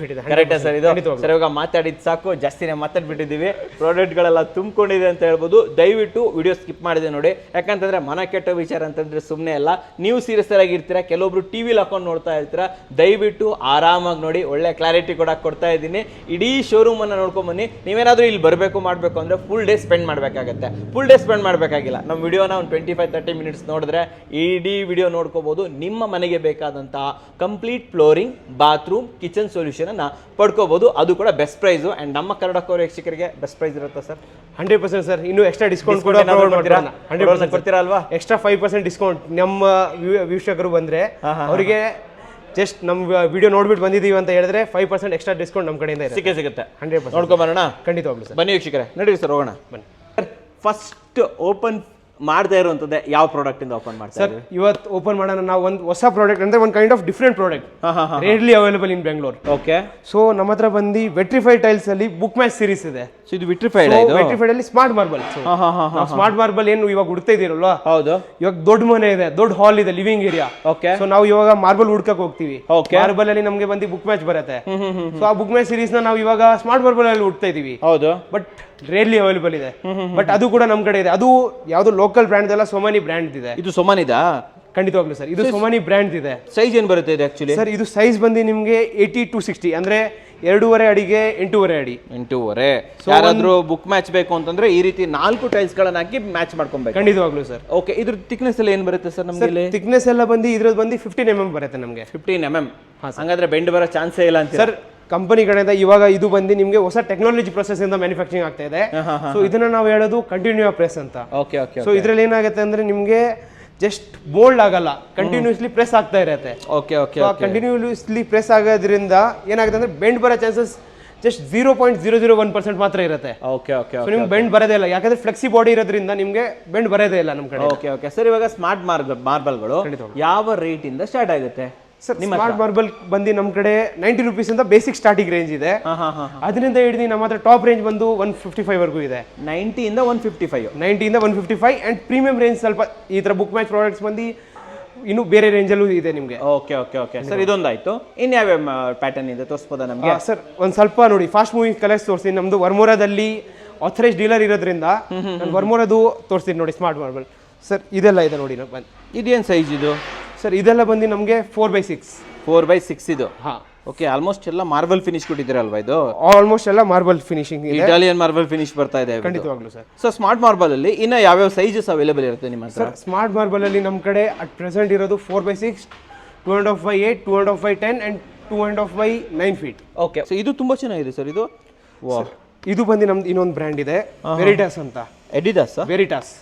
ಕರೆಕ್ಟಾ ಸರ್? ಇದು ಸರ್ ಇವಾಗ ಮಾತಾಡಿದ್ ಸಾಕು, ಜಾಸ್ತಿನೇ ಮಾತಾಡ್ಬಿಟ್ಟಿದ್ದೀವಿ. ಪ್ರಾಡಕ್ಟ್ಗಳೆಲ್ಲ ತುಂಬಿಕೊಂಡಿದೆ ಅಂತ ಹೇಳ್ಬೋದು. ದಯವಿಟ್ಟು ವಿಡಿಯೋ ಸ್ಕಿಪ್ ಮಾಡಿದೆ ನೋಡಿ. ಯಾಕಂತಂದ್ರೆ ಮನ ಕೆಟ್ಟ ವಿಚಾರ ಅಂತಂದ್ರೆ ಸುಮ್ಮನೆ ಅಲ್ಲ. ನೀವು ಸೀರಿಯಸ್ ಆಗಿರ್ತೀರಾ, ಕೆಲವೊಬ್ರು ಟಿವಿಲಿ ಹಾಕೊಂಡು ನೋಡ್ತಾ ಇರ್ತೀರಾ. ದಯವಿಟ್ಟು ಆರಾಮಾಗಿ ನೋಡಿ, ಒಳ್ಳೆ ಕ್ಲಾರಿಟಿ ಕೂಡ ಕೊಡ್ತಾ ಇದ್ದೀನಿ. ಇಡೀ ಶೋರೂಮ್ ಅನ್ನ ನೋಡ್ಕೊಂಡ್ ಬನ್ನಿ. ನೀವೇನಾದ್ರೂ ಇಲ್ಲಿ ಬರಬೇಕು ಮಾಡಬೇಕು ಅಂದ್ರೆ ಫುಲ್ ಡೇ ಸ್ಪೆಂಡ್ ಮಾಡಬೇಕಾಗತ್ತೆ. ಫುಲ್ ಡೇ ಸ್ಪೆಂಡ್ ಮಾಡಬೇಕಾಗಿಲ್ಲ. ನಮ್ಮ ವಿಡಿಯೋನ ಒಂದು 25-30 minutes ನೋಡಿದ್ರೆ ಇಡೀ ವಿಡಿಯೋ ನೋಡ್ಕೋಬಹುದು. ನಿಮ್ಮ ಮನೆಗೆ ಬೇಕಾದಂತಹ complete flooring, bathroom, kitchen solution ಅನ್ನ ಪಡ್ಕೋಬಹುದು. ಅದು ಕೂಡ ಬೆಸ್ಟ್ ಪ್ರೈಸ್. ಅಂಡ್ ನಮ್ಮ ಕನ್ನಡಕವರ ವೀಕ್ಷಕರಿಗೆ ಬೆಸ್ಟ್ ಪ್ರೈಸ್ ಇರುತ್ತಾ ಸರ್? 100% ಸರ್. ಇನ್ನು ಎಕ್ಸ್ಟ್ರಾ ಡಿಸ್ಕೌಂಟ್ ಕೂಡ ಕೊಡ್ತೀರಾ ಅಲ್ವಾ? ಎಕ್ಸ್ಟ್ರಾ 5% ಡಿಸ್ಕೌಂಟ್ ನಮ್ಮ ವೀಕ್ಷಕರು ಬಂದ್ರೆ ಅವರಿಗೆ ಜಸ್ಟ್ ನಮ್ಮ ವಿಡಿಯೋ ನೋಡ್ಬಿಟ್ಟು ಬಂದಿದ್ದೀವಿ ಅಂತ ಹೇಳಿದ್ರೆ 5% ಎಕ್ಸ್ಟ್ರಾ ಡಿಸ್ಕೌಂಟ್ ನಮ್ಮ ಕಡೆಯಿಂದ ಸಿಗುತ್ತೆ. 100% ನೋಡ್ಕೊಂಬರೋಣ. ಖಂಡಿತವಾಗ್ಲೂ ಸರ್. ಬನ್ನಿ ವೀಕ್ಷಕರೇ, ನಡೀರಿ ಸರ್, ಹೋಗೋಣ. ಬನ್ನಿ. ಫಸ್ಟ್ ಓಪನ್ ಮಾಡದೇ ಇರುವಂತದ್ದೇ ಯಾವ ಪ್ರಾಡಕ್ಟ್ ಇಂದ ಓಪನ್ ಮಾಡ್ತಾರೆ ಸರ್? ಇವತ್ತು ಓಪನ್ ಮಾಡೋಣ ನಾವು ಒಂದು ಹೊಸ ಪ್ರಾಡಕ್ಟ್, ಅಂದ್ರೆ ಒಂದು kind of different product, rarely available in Bengaluru. Okay. So ನಮ್ಮ ಹತ್ರ ಬಂದು ವೆಟ್ರಿಫೈಡ್ ಟೈಲ್ಸ್ ಅಲ್ಲಿ ಬುಕ್ ಮ್ಯಾಚ್ ಸೀರೀಸ್ ಇದೆ. ಸೊ ಇದು ವಿಟ್ರಿಫೈಡ್ ಅಲ್ಲಿ ಸ್ಮಾರ್ಟ್ ಮಾರ್ಬಲ್. ಸ್ಮಾರ್ಟ್ ಮಾರ್ಬಲ್ ಏನು ಇವಾಗ ಹುಡುಕ್ತಾ ಇದೀರಲ್ವಾ? ಹೌದು. ಇವಾಗ ದೊಡ್ಡ ಮನೆ ಇದೆ, ದೊಡ್ಡ ಹಾಲ್ ಇದೆ, ಲಿವಿಂಗ್ ಏರಿಯಾ. ಓಕೆ. ಸೊ ನಾವು ಇವಾಗ ಮಾರ್ಬಲ್ ಹುಡ್ಕಕ್ ಹೋಗ್ತೀವಿ. ಮಾರ್ಬಲ್ ಅಲ್ಲಿ ನಮಗೆ ಬಂದು ಬುಕ್ ಮ್ಯಾಚ್ ಬರುತ್ತೆ. ಸೊ ಆ ಬುಕ್ ಮ್ಯಾಚ್ ಸೀರೀಸ್ ನ ನಾವು ಇವಾಗ ಸ್ಮಾರ್ಟ್ ಮಾರ್ಬಲ್ ಅಲ್ಲಿ ಹುಡ್ತಾ ಇದೀವಿ. ಹೌದು. ಬಟ್ ರೇರ್ಲಿ ಅವೈಲೇಬಲ್ ಇದೆ. ಬಟ್ ಅದು ಕೂಡ ನಮ್ ಕಡೆ ಇದೆ. ಅದು ಯಾವ್ದು ಲೋಕಲ್ ಬ್ರ್ಯಾಂಡ್ ಅಲ್ಲ, ಸೋಮನಿ ಬ್ರ್ಯಾಂಡ್ ಇದೆ. ಇದು ಸೋಮನಿದಾ? ಖಂಡಿತವಾಗ್ಲೂ ಸರ್, ಇದು ಸೋಮನಿ ಬ್ರ್ಯಾಂಡ್ ಇದೆ. ಸೈಜ್ ಏನ್ ಬರುತ್ತೆ ಇದು ಆಕ್ಚುಲಿ? ಸರ್ ಇದು ಸೈಜ್ ಬಂದು ನಿಮ್ಗೆ 80-60, ಅಂದ್ರೆ 2.5 ಅಡಿಗೆ 8.5 ಅಡಿ. 8.5. ಯಾರಾದ್ರೂ ಬುಕ್ ಮ್ಯಾಚ್ ಬೇಕು ಅಂತಂದ್ರೆ ಈ ರೀತಿ 4 ಟೈಲ್ಸ್ ಗಳನ್ನ ಹಾಕಿ ಮ್ಯಾಚ್ ಮಾಡ್ಕೊಬೇಕು. ಖಂಡಿತವಾಗ್ಲೂ ಸರ್. ಓಕೆ. ಇದ್ರ ಥಿಕ್ನೆಸ್ ಎಲ್ಲ ಏನ್ ಬರುತ್ತೆ ಸರ್ ನಮ್ಗೆ? ಥಿಕ್ನೆಸ್ ಎಲ್ಲ ಬಂದು ಇದ್ರದ್ದು ಬಂದು 15 mm ಬರುತ್ತೆ ನಮಗೆ. 15 mm. ಹಂಗಾದ್ರೆ ಬೆಂಡ್ ಬರೋ ಚಾನ್ಸೇ ಇಲ್ಲ ಅಂತ ಸರ್. ಕಂಪನಿ ಕಡೆಯಿಂದ ಇವಾಗ ಇದು ಬಂದು ನಿಮಗೆ ಹೊಸ ಟೆಕ್ನಾಲಜಿ ಪ್ರೊಸೆಸ್ ಇಂದ ಮ್ಯಾನುಫ್ಯಾಕ್ಚರಿಂಗ್ ಆಗ್ತಾ ಇದೆ. ಸೊ ಇದನ್ನ ನಾವು ಹೇಳೋದು ಕಂಟಿನ್ಯೂ ಪ್ರೆಸ್ ಅಂತ. Okay okay. ಸೊ ಇದ್ರಲ್ಲಿ ಏನಾಗುತ್ತೆ ಅಂದ್ರೆ ನಿಮ್ಗೆ ಜಸ್ಟ್ ಬೋಲ್ಡ್ ಆಗಲ್ಲ, ಕಂಟಿನ್ಯೂಸ್ಲಿ ಪ್ರೆಸ್ ಆಗ್ತಾ ಇರುತ್ತೆ. Okay okay. ಕಂಟಿನ್ಯೂಸ್ಲಿ ಪ್ರೆಸ್ ಆಗೋದ್ರಿಂದ ಏನಾಗುತ್ತೆ ಅಂದ್ರೆ ಬೆಂಡ್ ಬರೋ ಚಾನ್ಸಸ್ ಜಸ್ಟ್ 0.001% ಮಾತ್ರ ಇರುತ್ತೆ. Okay okay. ಸೊ ನಿಮ್ಗೆ ಬೆಂಡ್ ಬರೋದೇ ಇಲ್ಲ, ಯಾಕಂದ್ರೆ ಫ್ಲೆಕ್ಸಿ ಬಾಡಿ ಇರೋದ್ರಿಂದ ನಿಮ್ಗೆ ಬೆಂಡ್ ಬರೋದೇ ಇಲ್ಲ ನಮ್ಮ ಕಡೆ. Okay okay. ಸರ್ ಇವಾಗ ಸ್ಮಾರ್ಟ್ ಮಾರ್ಬಲ್ಗಳು ಯಾವ ರೇಟ್ ಇಂದ ಸ್ಟಾರ್ಟ್ ಆಗುತ್ತೆ ಸರ್? ಸ್ಮಾರ್ಟ್ ಮಾರ್ಬಲ್ ಬಂದು ನಮ್ಮ ಕಡೆ 90 rupees ಅಂತ ಬೇಸಿಕ್ ಸ್ಟಾರ್ಟಿಂಗ್ ರೇಂಜ್ ಇದೆ. ಅದರಿಂದ ಹಿಡಿದು ನಮ್ಮ ಹತ್ರ ಟಾಪ್ ರೇಂಜ್ ಬಂದು 155 ವರೆಗೂ ಇದೆ. 90 ಇಂದ 155. 90 ಇಂದ 155. ಅಂಡ್ ಪ್ರೀಮಿಯಂ ರೇಂಜ್ ಸ್ವಲ್ಪ ಈ ತರ ಬುಕ್ ಮ್ಯಾಚ್ ಪ್ರಾಡಕ್ಟ್ಸ್ ಬಂದು ಇನ್ನು ಬೇರೆ ರೇಂಜಲ್ಲೂ ಇದೆ ನಿಮಗೆ. Okay okay okay. ಸರ್ ಇದೊಂದಾಯ್ತು. ಇನ್ಯಾವ ಪ್ಯಾಟರ್ನ್ ಇದೆ ತೋರಿಸ್ಬೋದಾ ನಮಗೆ? ಸರ್ ಒಂದು ಸ್ವಲ್ಪ ನೋಡಿ, ಫಾಸ್ಟ್ ಮೂವಿಂಗ್ ಕಲರ್ಸ್ ತೋರಿಸ್ತೀನಿ. ನಮ್ದು ವರ್ಮೋರಾದಲ್ಲಿ ಆಥರೈಸ್ ಡೀಲರ್ ಇರೋದ್ರಿಂದ ನಾನು ವರ್ಮೋರಾದು ತೋರಿಸ್ತೀನಿ ನೋಡಿ. ಸ್ಮಾರ್ಟ್ ಮಾರ್ಬಲ್ ಸರ್ ಇದೆಲ್ಲ ಇದೆ ನೋಡಿ. ಇದೇನು ಸೈಜ್ ಇದು ಸರ್? ಇದೆಲ್ಲ ಬಂದು ನಮಗೆ 4x6. 4x6 ಇದು. ಹಾಂ, ಓಕೆ, ಆಲ್ಮೋಸ್ಟ್ ಎಲ್ಲ ಮಾರ್ಬಲ್ ಫಿನಿಶ್ ಕೊಟ್ಟಿದ್ದೀರಲ್ವಾ ಇದು? ಆಲ್ಮೋಸ್ಟ್ ಎಲ್ಲ ಮಾರ್ಬಲ್ ಫಿನಿಶಿಂಗ್ ಇದೆ, ಇಟಾಲಿಯನ್ ಮಾರ್ಬಲ್ ಫಿನಿಶ್ ಬರ್ತಾ ಇದೆ. ಖಂಡಿತವಾಗ್ಲೂ ಸರ್. ಸೊ ಸ್ಮಾರ್ಟ್ ಮಾರ್ಬಲ್ ಅಲ್ಲಿ ಇನ್ನ ಯಾವ್ಯಾವ ಸೈಜಸ್ ಅವೈಲೇಬಲ್ ಇರುತ್ತೆ ನಿಮ್ಮ ಹತ್ರ? ಸರ್ ಸ್ಮಾರ್ಟ್ ಮಾರ್ಬಲ್ ಅಲ್ಲಿ ನಮ್ಮ ಕಡೆ ಅಟ್ ಪ್ರೆಸೆಂಟ್ ಇರೋದು 4x6, 2.5x8, 2.5x10 and 2.5x9 feet. Okay, so ಇದು ತುಂಬಾ ಚೆನ್ನಾಗಿದೆ ಸರ್ ಇದು. ವಾಹ್, ಇದು ಬಂದು ನಮ್ದು ಇನ್ನೊಂದು ಬ್ರ್ಯಾಂಡ್ ಇದೆ, ವೆರಿಟಾಸ್ ಅಂತ. Adidas?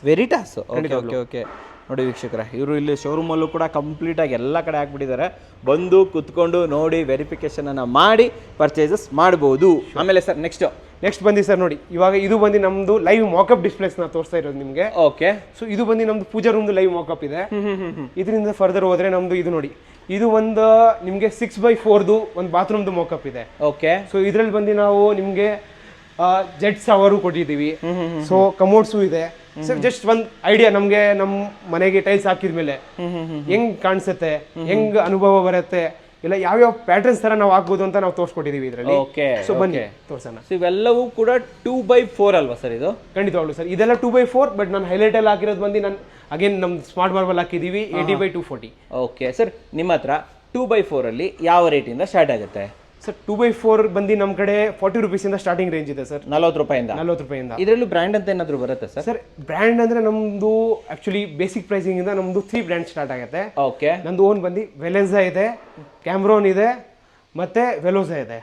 Veritas. Okay okay okay. ನೋಡಿ ವೀಕ್ಷಕರೇ, ಇವರು ಇಲ್ಲಿ ಶೋರೂಮಲ್ಲೂ ಕೂಡ ಕಂಪ್ಲೀಟ್ ಆಗಿ ಎಲ್ಲ ಕಡೆ ಹಾಕ್ಬಿಟ್ಟಿದ್ದಾರೆ. ಬಂದು ಕುತ್ಕೊಂಡು ನೋಡಿ ವೆರಿಫಿಕೇಶನ್ ಅನ್ನ ಮಾಡಿ ಪರ್ಚೇಸಸ್ ಮಾಡಬಹುದು. ಆಮೇಲೆ ಸರ್ ನೆಕ್ಸ್ಟ್ ಬಂದು ಸರ್ ನೋಡಿ, ಇವಾಗ ಇದು ಬಂದು ನಮ್ದು ಲೈವ್ ಮಾಕಪ್ ಡಿಸ್ಪ್ಲೇಸ್ ನ ತೋರಿಸ್ತಾ ಇರೋದು ನಿಮಗೆ. ಓಕೆ, ಸೊ ಇದು ಬಂದು ನಮ್ದು ಪೂಜಾ ರೂಮ್ದು ಲೈವ್ ಮಾಕಪ್ ಇದೆ. ಇದರಿಂದ ಫರ್ದರ್ ಹೋದ್ರೆ ನಮ್ದು ಇದು ನೋಡಿ, ಇದು ಒಂದು ನಿಮಗೆ 6x4ದು ಒಂದು ಬಾತ್ರೂಮ್ದು ಮಾಕಪ್ ಇದೆ. ಓಕೆ, ಸೊ ಇದ್ರಲ್ಲಿ ಬಂದು ನಾವು ನಿಮಗೆ ಜೆಟ್ ಶವರು ಕೊಟ್ಟಿದ್ದೀವಿ. ಸೊ ಕಮೋಡ್ಸು ಇದೆ. ಸರ್ ಜಸ್ಟ್ ಒಂದು ಐಡಿಯಾ, ನಮಗೆ ನಮ್ಮ ಮನೆಗೆ ಟೈಲ್ಸ್ ಹಾಕಿದ್ಮೇಲೆ ಹೆಂಗ್ ಕಾಣಿಸುತ್ತೆ, ಹೆಂಗ್ ಅನುಭವ ಬರುತ್ತೆ, ಇಲ್ಲ ಯಾವ್ಯಾವ ಪ್ಯಾಟರ್ನ್ಸ್ ತರ ನಾವು ಹಾಕ್ಬೋದು ಅಂತ ನಾವು ತೋರಿಸ್ಕೊಟ್ಟಿದೀವಿ ಇದರಲ್ಲಿ. ಓಕೆ, ಸೊ ಬನ್ನಿ ತೋರ್ಸೋಣ. ಇವೆಲ್ಲವೂ ಕೂಡ 2x4 ಅಲ್ವಾ ಸರ್ ಇದು? ಖಂಡಿತವಾಗ್ಲು ಸರ್, ಇದೆಲ್ಲ 2x4, ಬಟ್ ನಾನು ಹೈಲೈಟ್ ಅಲ್ಲಿ ಹಾಕಿರೋದು ಬಂದು ನಾನು ಅಗೇನ್ ನಮ್ ಸ್ಮಾರ್ಟ್ ಮಾರ್ಬಲ್ ಹಾಕಿದೀವಿ 80x240. ಓಕೆ ಸರ್, ನಿಮ್ಮ ಹತ್ರ 2x4 ಅಲ್ಲಿ ಯಾವ ರೇಟ್ ಇಂದ ಸ್ಟಾರ್ಟ್ ಆಗುತ್ತೆ? ಸರ್ 2x4 ಬಂದು ನಮ್ಮ ಕಡೆ 40 ರೂಪೀಸಿಂದ ಸ್ಟಾರ್ಟಿಂಗ್ ರೇಂಜ್ ಇದೆ ಸರ್. 40 ರೂಪಾಯಿಂದ? 40 ರೂಪಾಯಿಂದ. ಇದರಲ್ಲೂ ಬ್ರ್ಯಾಂಡ್ ಅಂತ ಏನಾದ್ರು ಬರುತ್ತೆ ಸರ್? ಸರ್ ಬ್ರ್ಯಾಂಡ್ ಅಂದ್ರೆ ನಮ್ದು ಆಕ್ಚುಲಿ ಬೇಸಿಕ್ ಪ್ರೈಸಿಂಗ್ ಇಂದ ನಮ್ದು 3 ಬ್ರ್ಯಾಂಡ್ ಸ್ಟಾರ್ಟ್ ಆಗುತ್ತೆ. ಓಕೆ, ನಂದು ಓನ್ ಬಂದು ವೆಲೆನ್ಸಾ ಇದೆ, ಕ್ಯಾಮ್ರೋನ್ ಇದೆ, ಮತ್ತೆ ವೆಲೋಸಾ ಇದೆ.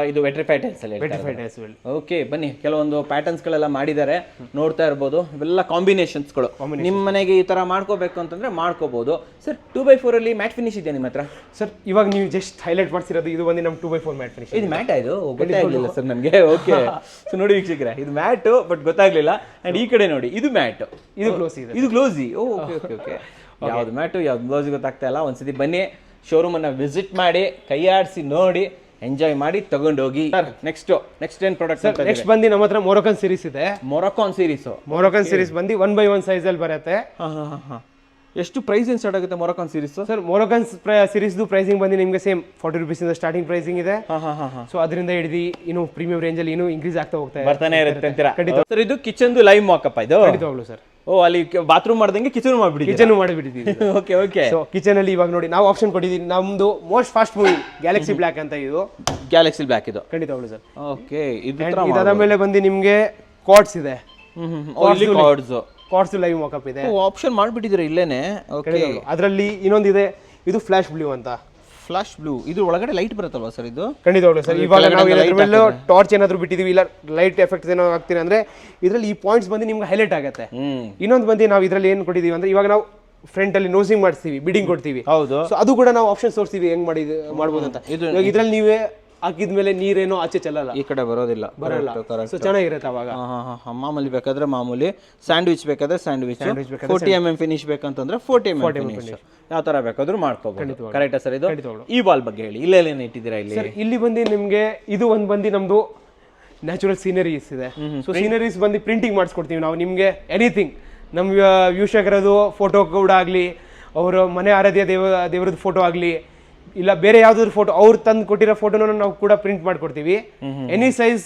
ಇದು ವೆಟ್ರಿಫೈಡ್ ಟೈಲ್ಸ್ ಅಲ್ಲಿ. ಓಕೆ, ಬನ್ನಿ, ಕೆಲವೊಂದು ಪ್ಯಾಟರ್ನ್ಸ್ ಗಳೆಲ್ಲ ಮಾಡಿದ್ದಾರೆ, ನೋಡ್ತಾ ಇರ್ಬೋದು. ಇವೆಲ್ಲ ಕಾಂಬಿನೇಷನ್ಸ್ಗಳು. ನಿಮ್ಮ ಮನೆಗೆ ಈ ತರ ಮಾಡ್ಕೋಬೇಕು ಅಂತಂದ್ರೆ ಮಾಡ್ಕೋಬಹುದು. ಸರ್ 2x4 ಅಲ್ಲಿ ಮ್ಯಾಟ್ ಫಿನಿಶ್ ಇದೆ ನಿಮ್ಮ ಹತ್ರ? ಸರ್ ಇವಾಗ ನೀವು ಜಸ್ಟ್ ಹೈಲೈಟ್ ಮಾಡ್ಸಿರೋದು ಇದು ಬಂದು ನಮ್ಮ 2x4 ಮ್ಯಾಟ್ ಫಿನಿಶ್. ಇದು ಮ್ಯಾಟ್ ಇದು ಗೊತ್ತಾಗ್ಲಿಲ್ಲ ಸರ್ ನನಗೆ. ಓಕೆ, ಸೊ ನೋಡಿ ವೀಕ್ಷಕರೇ, ಇದು ಮ್ಯಾಟ್ ಬಟ್ ಗೊತ್ತಾಗ್ಲಿಲ್ಲ. ಅಂಡ್ ಈ ಕಡೆ ನೋಡಿ, ಇದು ಮ್ಯಾಟ್, ಇದು ಗ್ಲೋಸಿ ಇದೆ. ಇದು ಗ್ಲೋಸಿ. Okay okay okay. ಯಾವ್ದು ಮ್ಯಾಟು ಯಾವ್ದು ಗ್ಲೋಸಿ ಗೊತ್ತಾಗ್ತಾ ಇಲ್ಲ. ಒಂದ್ಸತಿ ಬನ್ನಿ, ಶೋರೂಮ್ ಅನ್ನ ವಿಸಿಟ್ ಮಾಡಿ, ಕೈಯಾಡಿಸಿ ನೋಡಿ, ಎಂಜಾಯ್ ಮಾಡಿ ತಗೊಂಡೋಗಿ. ಸರ್ ನೆಕ್ಸ್ಟ್ ಏನ್ ಪ್ರಾಡಕ್ಟ್? ನೆಕ್ಸ್ಟ್ ಬಂದು ನಮ್ಮ ಹತ್ರ ಮೊರೊಕನ್ ಸೀರೀಸ್ ಇದೆ. ಮೊರೊಕಾನ್ ಸೀರೀಸ್ ಬಂದು 1x1 ಸೈಜ್ ಅಲ್ಲಿ ಬರುತ್ತೆ. ಎಷ್ಟು ಪ್ರೈಸ್ ಏನ್ ಸ್ಟಾರ್ಟ್ ಆಗುತ್ತೆ ಮೊರೊಕಾನ್ ಸೀರೀಸ್? ಸರ್ ಮೊರೊಕನ್ ಸೀರೀಸ್ದು ಪ್ರೈಸಿಂಗ್ ಬಂದು ನಿಮಗೆ ಸೇಮ್ 40 ರೂಪೀಸ್ ಇಂದ ಸ್ಟಾರ್ಟಿಂಗ್ ಪ್ರೈಸಿಂಗ್ ಇದೆ. ಸೊ ಅದರಿಂದ ಹಿಡಿದು ಇನ್ನು ಪ್ರೀಮಿಯಂ ರೇಂಜ್ ಅಲ್ಲಿ ಇನ್ನು ಇನ್ಕ್ರೀಸ್ ಆಗ್ತಾ ಬರ್ತಾನೆ ಇರುತ್ತೆ ಅಂತೀರಾ? ಸರ್ ಇದು ಕಿಚನ್ ಲೈವ್ ಮಾಕಪ್ ಇದು? ಖಂಡಿತವಾಗ್ಲು ಸರ್. ಓ, ಅಲ್ಲಿ ಬಾತ್ರೂಮ್ ಮಾಡ್ದಂಗೆ ಕಿಚನ್ ಮಾಡಿಬಿಟ್ಟಿದ್ದೀವಿ. Okay okay. ಸೊ ಕಿಚನ್ ಅಲ್ಲಿ ಇವಾಗ ನೋಡಿ ನಾವು ಆಪ್ಷನ್ ಕೊಟ್ಟಿದ್ದೀವಿ. ನಮ್ದು most fast moving galaxy black ಅಂತ ಇದು. ಗ್ಯಾಲಕ್ಸಿ ಬ್ಲಾಕ್ ಇದು? ಖಂಡಿತವಾಗ್ಲು ಸರ್. ಓಕೆ, ಇದಾದ ಮೇಲೆ ಬಂದು ನಿಮ್ಗೆ ಕಾರ್ಡ್ಸ್ ಇದೆ. ಕಾರ್ಡ್ಸ್ ಲೈವ್ ಮಾಕಪ್ ಇದೆ. ಆಪ್ಷನ್ ಮಾಡ್ಬಿಟ್ಟಿದ್ರೆ ಇಲ್ಲೇನೆ. ಓಕೆ, ಅದರಲ್ಲಿ ಇನ್ನೊಂದಿದೆ, ಇದು ಫ್ಲಾಶ್ ಬ್ಲೂ ಅಂತ. ಫ್ಲಾಶ್ ಬ್ಲೂ, ಇದು ಒಳಗಡೆ ಲೈಟ್ ಬರುತ್ತಲ್ವಾ ಸರ್ ಇದು? ಖಂಡಿತವಾಗ್ಲು ಸರ್. ಇವಾಗ ನಾವು ಏನಾದ್ರ ಮೇಲೆ ಟಾರ್ಚ್ ಏನಾದ್ರು ಬಿಟ್ಟಿದೀವಿ, ಇಲ್ಲ ಲೈಟ್ ಎಫೆಕ್ಟ್ ಏನೋ ಆಗ್ತೀರಾ ಅಂದ್ರೆ ಇದರಲ್ಲಿ ಈ ಪಾಯಿಂಟ್ಸ್ ಬಂದು ನಿಮ್ಗೆ ಹೈಲೈಟ್ ಆಗುತ್ತೆ. ಇನ್ನೊಂದು ಬಂದು ನಾವು ಇದರಲ್ಲಿ ಏನು ಕೊಟ್ಟಿದೀವಿ ಅಂದ್ರೆ, ಇವಾಗ ನಾವು ಫ್ರಂಟ್ ಅಲ್ಲಿ ನೋಸಿಂಗ್ ಮಾಡಿಸ್ತೀವಿ, ಬಿಡಿಂಗ್ ಕೊಡ್ತೀವಿ. ಹೌದು. ಸೊ ಅದು ಕೂಡ ನಾವು ಆಪ್ಷನ್ ತೋರಿಸ್ತೀವಿ ಹೆಂಗ್ ಮಾಡ್ಬೋದು ಅಂತ. ಇದ್ರಲ್ಲಿ ನೀವೇ ಹಾಕಿದ್ಮೇಲೆ ನೀರೇನೋ ಆಚೆ ಚೆಲ್ಲಲ್ಲ, ಈ ಕಡೆ ಬರೋದಿಲ್ಲ. ಸೊ ಚೆನ್ನಾಗಿರುತ್ತೆ ಅವಾಗ. ಮಾಮೂಲಿ ಬೇಕಾದ್ರೆ ಮಾಮೂಲಿ, ಸ್ಯಾಂಡ್ವಿಚ್ ಬೇಕಾದ್ರೆ sandwich, 40mm finish ಬೇಕಂತಂದ್ರೆ 40mm finish, ಯಾವ ತರ ಬೇಕಾದ್ರೂ ಮಾಡ್ಕೋಬಹುದು. ಕರೆಕ್ಟಾ ಸರ್ ಇದು? ಈ ವಾಲ್ ಬಗ್ಗೆ ಹೇಳಿ, ಇಲ್ಲೇನೇನು ಇಟ್ಟಿದ್ದೀರಾ ಇಲ್ಲಿ? ಇಲ್ಲಿ ಬಂದು ನಿಮ್ಗೆ ಇದು ಒಂದು ಬಂದು ನಮ್ದು ನ್ಯಾಚುರಲ್ ಸೀನರೀಸ್ ಇದೆ. ಸೊ ಸೀನರೀಸ್ ಬಂದು ಪ್ರಿಂಟಿಂಗ್ ಮಾಡಿಸ್ಕೊಡ್ತೀವಿ ನಾವು ನಿಮ್ಗೆ. ಎನಿಥಿಂಗ್ ನಮ್ಮ ವೀಕ್ಷಕರದು ಫೋಟೋ ಕೂಡ ಆಗಲಿ, ಅವರ ಮನೆ ಆರಾಧ್ಯ ದೇವರದ್ದು ಫೋಟೋ ಆಗಲಿ, ಇಲ್ಲ ಬೇರೆ ಯಾವ್ದಾದ್ರು ಫೋಟೋ ಅವ್ರು ತಂದು ಕೊಟ್ಟಿರೋ ಫೋಟೋನ ನಾವು ಕೂಡ ಪ್ರಿಂಟ್ ಮಾಡ್ಕೊಡ್ತೀವಿ. Any size,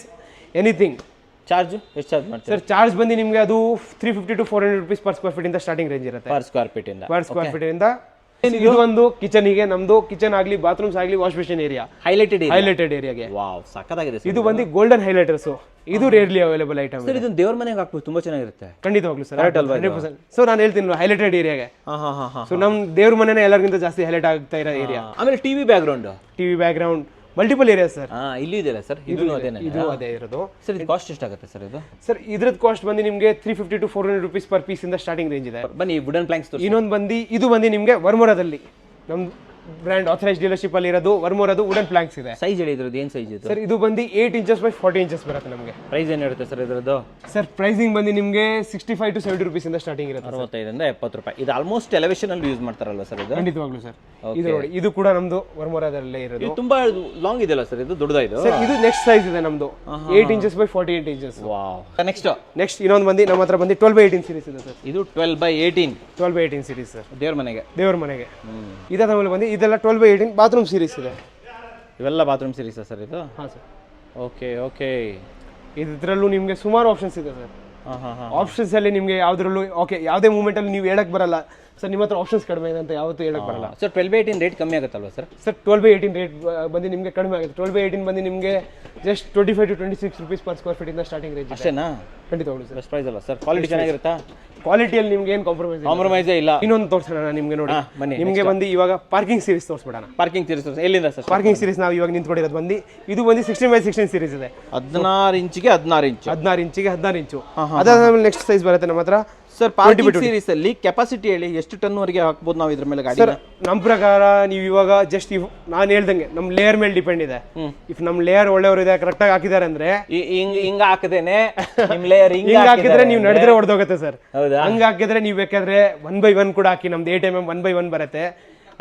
anything. ಚಾರ್ಜ್ ಎಷ್ಟು ಚಾರ್ಜ್ ಮಾಡ್ತೀರಾ ಸರ್? ಚಾರ್ಜ್ ಬಂದು ನಿಮಗೆ ಅದು 350 to 400 rupees per square feet ಇಂದ ಸ್ಟಾರ್ಟಿಂಗ್ ರೇಂಜ್ ಇರುತ್ತೆ. ಪರ್ ಸ್ಕ್ವೇರ್ ಫೀಟ್ ಇಂದ. ಇದು ಒಂದು ಕಿಚನ್ಗೆ, ನಮ್ದು ಕಿಚನ್ ಆಗಲಿ, ಬಾತ್ರೂಮ್ಸ್ ಆಗಲಿ, ವಾಶ್ ಬೇಸಿನ್ ಏರಿಯಾ, ಹೈಲೈಟೆಡ್ ಏರಿಯಾಗೆ. ವಾವ್, ಸಕ್ಕತ್ತಾಗಿದೆ. ಇದು ಬಂದು ಗೋಲ್ಡನ್ ಹೈಲೈಟರ್ಸ್. ಇದು ರೇರ್ಲಿ ಅವೈಲೇಬಲ್ ಐಟಮ್. ಸರ್ ಇದನ್ನ ದೇವರ ಮನೆಗೆ ಹಾಕ್ಬೋದು, ತುಂಬಾ ಚೆನ್ನಾಗಿರುತ್ತೆ. ಖಂಡಿತವಾಗ್ಲೂ ಸರ್, 100%. ಸೊ ನಾನು ಹೇಳ್ತೀನಿ ಹೈಲೈಟೆಡ್ ಏರಿಯಾಗೆ. ಸೊ ನಮ್ ದೇವ್ರ ಮನೆನೇ ಎಲ್ಲರಿಗಿಂತ ಜಾಸ್ತಿ ಹೈಲೈಟ್ ಆಗ್ತಾ ಇರೋ ಏರಿಯಾ. ಆಮೇಲೆ TV background multiple areas sir. ಇಲ್ಲಿ ಇದೆಯಲ್ಲ ಸರ್? ಇದು ಅದೇ ಇರೋದು. ಸರ್ ಇದು ಕಾಸ್ಟ್ ಎಷ್ಟಾಗುತ್ತೆ ಸರ್ ಇದು? ಸರ್ ಇದ್ರದ್ದು ಕಾಸ್ಟ್ ಬಂದು ನಿಮಗೆ 350 to 400 ರೂಪೀಸ್ ಪರ್ ಪೀಸ್ ಇಂದ ಸ್ಟಾರ್ಟಿಂಗ್ ರೇಂಜ್ ಇದೆ. ಬನ್ನಿ ವುಡನ್ ಪ್ಲಾಂಕ್ಸ್. ಇನ್ನೊಂದು ಬಂದು ಇದು ಬಂದು ನಿಮಗೆ ವರ್ಮೋರಾದಲ್ಲಿ ನಮ್ ಬ್ರ್ಯಾಂಡ್ ಆಥರೈಸ್ಡ್ ಡೀಲರ್ಶಿಪ್ ಅಲ್ಲಿ ಇರೋದು ವರ್ಮೋರಾದು ವುಡನ್ ಪ್ಲಾಂಕ್ಸ್ ಇದೆ. ಸೈಜ್ ಹೇಳಿ ಇದ್ರದ್ದು, ಏನು ಸೈಜ್ ಇದೆ ಸರ್? ಇದು ಬಂದು 8 inches by 40 inches ಬರುತ್ತೆ ನಮಗೆ. ಪ್ರೈಸ್ ಏನು ಇರುತ್ತೆ ಸರ್ ಇದ್ರದ್ದು? ಸರ್ ಪ್ರೈಸಿಂಗ್ ಬಂದು ನಿಮಗೆ 65 to 70 ರೂಪೀಸ್ ಇಂದ ಸ್ಟಾರ್ಟಿಂಗ್ ಇರುತ್ತೆ. 65 ಇಂದ 70 ರೂಪಾಯಿ. ಇದು ಆಲ್ಮೋಸ್ಟ್ ಎಲಿವೇಶನ್ ಅಲ್ಲಿ ಯೂಸ್ ಮಾಡ್ತಾರಲ್ಲ ಸರ್ ಇದು? ಖಂಡಿತವಾಗ್ಲೂ ಸರ್. ಇದು ನೋಡಿ, ಇದು ಕೂಡ ನಮ್ದು ವರ್ಮೋರಾದಲ್ಲೇ ಇರೋದು. ಇದು ತುಂಬಾ ಲಾಂಗ್ ಇದೆಯಲ್ಲ ಸರ್ ಇದು? ದೊಡ್ಡದಾಯ್ತು ಸರ್. ಇದು ನೆಕ್ಸ್ಟ್ ಸೈಜ್ ಇದೆ ನಮ್ದು, 8 inches by 48 inches. Wow. Next ಇನ್ನೊಂದು ಬಂದು ನಮ್ಮ ಹತ್ರ ಬಂದು 12x18 ಸೀರೀಸ್ ಇದೆ ಸರ್. ಇದು 12x18 ಸೀರೀಸ್ ಸರ್, ದೇವ್ರ ಮನೆಗೆ. ಇದಾದ ಮೇಲೆ ಬಂದು ಇದೆಲ್ಲ 12x18 ಬಾತ್ರೂಮ್ ಸೀರೀಸ್ ಇದೆ. ಇವೆಲ್ಲ ಬಾತ್ರೂಮ್ ಸೀರೀಸ್ ಸರ್ ಇದು? ಹಾಂ ಸರ್. ಓಕೆ. ಇದರಲ್ಲೂ ನಿಮಗೆ ಸುಮಾರು ಆಪ್ಷನ್ಸ್ ಇದೆ ಸರ್. ಆಪ್ಷನ್ಸ್ ಅಲ್ಲಿ ನಿಮಗೆ ಯಾವ್ದ್ರಲ್ಲೂ ಓಕೆ ಯಾವುದೇ ಮೂಮೆಂಟ್ ಅಲ್ಲಿ ನೀವು ಹೇಳಕ್ ಬರಲ್ಲ ಸರ್ ನಿಮ್ಮ ಹತ್ರ ಆಪ್ಷನ್ಸ್ ಕಡಿಮೆ ಇದೆ ಅಂತ ಯಾವತ್ತೂ ಹೇಳಕ್ ಬರಲ್ಲ ಸರ್ 12/18 ರೇಟ್ ಕಮ್ಮಿ ಆಗುತ್ತಲ್ವಾ ಸರ್? ಸರ್ 12/18 ರೇಟ್ ಬಂದು ನಿಮಗೆ ಕಡಿಮೆ ಆಗುತ್ತೆ. 12/18 ಬಂದು ನಿಮಗೆ just 25 to 26 rupees per square feet ಇಂದ ಸ್ಟಾರ್ಟಿಂಗ್ ರೇಂಜ್ ಅಷ್ಟೇನಾ? ಖಂಡಿತ ಹೌದು ಸರ್. ಬೆಸ್ಟ್ ಪ್ರೈಸ್ ಅಲ್ಲ ಸರ್? ಕ್ವಾಲಿಟಿ ಚೆನ್ನಾಗಿರುತ್ತಾ? ಕ್ವಾಲಿಟಿಯಲ್ಲಿ ನಿಮ್ಗೆ ಏನು ಕಾಂಪ್ರಮೈಸೇ ಇಲ್ಲ. ಇನ್ನೊಂದು ತೋರಿಸೋಣ ನಿಮ್ಗೆ ನೋಡಿ. ಬನ್ನಿ ನಿಮಗೆ ಬಂದು ಇವಾಗ ಪಾರ್ಕಿಂಗ್ ಸೀರೀಸ್ ತೋರಿಸ್ಬಿಡೋಣ. ಪಾರ್ಕಿಂಗ್ ಸೀರೀಸ್ ಎಲ್ಲಿಂದ ಸರ್? ಪಾರ್ಕಿಂಗ್ ಸೀರೀಸ್ ನಾವು ಇವಾಗ ನಿಂತ್ಕೊಂಡಿರೋದು ಬಂದು ಇದು ಬಂದು 16x16 ಸೀರೀಸ್ ಇದೆ. 16 ಇಂಚಿಗೆ 16 ಇಂಚು. 16 ಇಂಚಿಗೆ 16 ಇಂಚು. ಅದಾದ್ಮೇಲೆ ನೆಕ್ಸ್ಟ್ ಸೈಜ್ ಬರುತ್ತೆ ನಮ್ಮ ಹತ್ರ ಸರ್. ಪಾರ್ಕಿಂಗ್ ಸೀರೀಸ್ ಅಲ್ಲಿ ಕೆಪಾಸಿಟಿ ಹೇಳಿ ಎಷ್ಟು ಟನ್ ವರೆಗೆ ಹಾಕ್ಬೋದು ನಾವು ಇದ್ರ ಮೇಲೆ ಗಾಡಿ? ಸರ್ ನಮ್ಮ ಪ್ರಕಾರ ನೀವು ಇವಾಗ ಜಸ್ಟ್ ನಾನು ಹೇಳ್ದಂಗೆ ನಮ್ಮ ಲೇಯರ್ ಮೇಲೆ ಡಿಪೆಂಡ್ ಇದೆ. ಇಫ್ ನಮ್ಮ ಲೇಯರ್ ಒಳ್ಳೆಯವರು ಇದೆ ಕರೆಕ್ಟ್ ಆಗಿ ಹಾಕಿದ್ದಾರೆ ಅಂದ್ರೆ ಹಿಂಗ ಹಾಕದೇನೆ ನಿಮ್ ಲೇಯರ್ ಹಿಂಗ ಹಾಕಿದ್ರೆ ನೀವು ನಡೆದ್ರೆ ಹೊಡೆದೋಗುತ್ತೆ ಸರ್. ಹೌದಾ? ಹಂಗ ಹಾಕಿದ್ರೆ ನೀವು ಬೇಕಾದ್ರೆ 1/1 ಕೂಡ ಹಾಕಿ. ನಮ್ದು 8mm 1/1 ಬರುತ್ತೆ,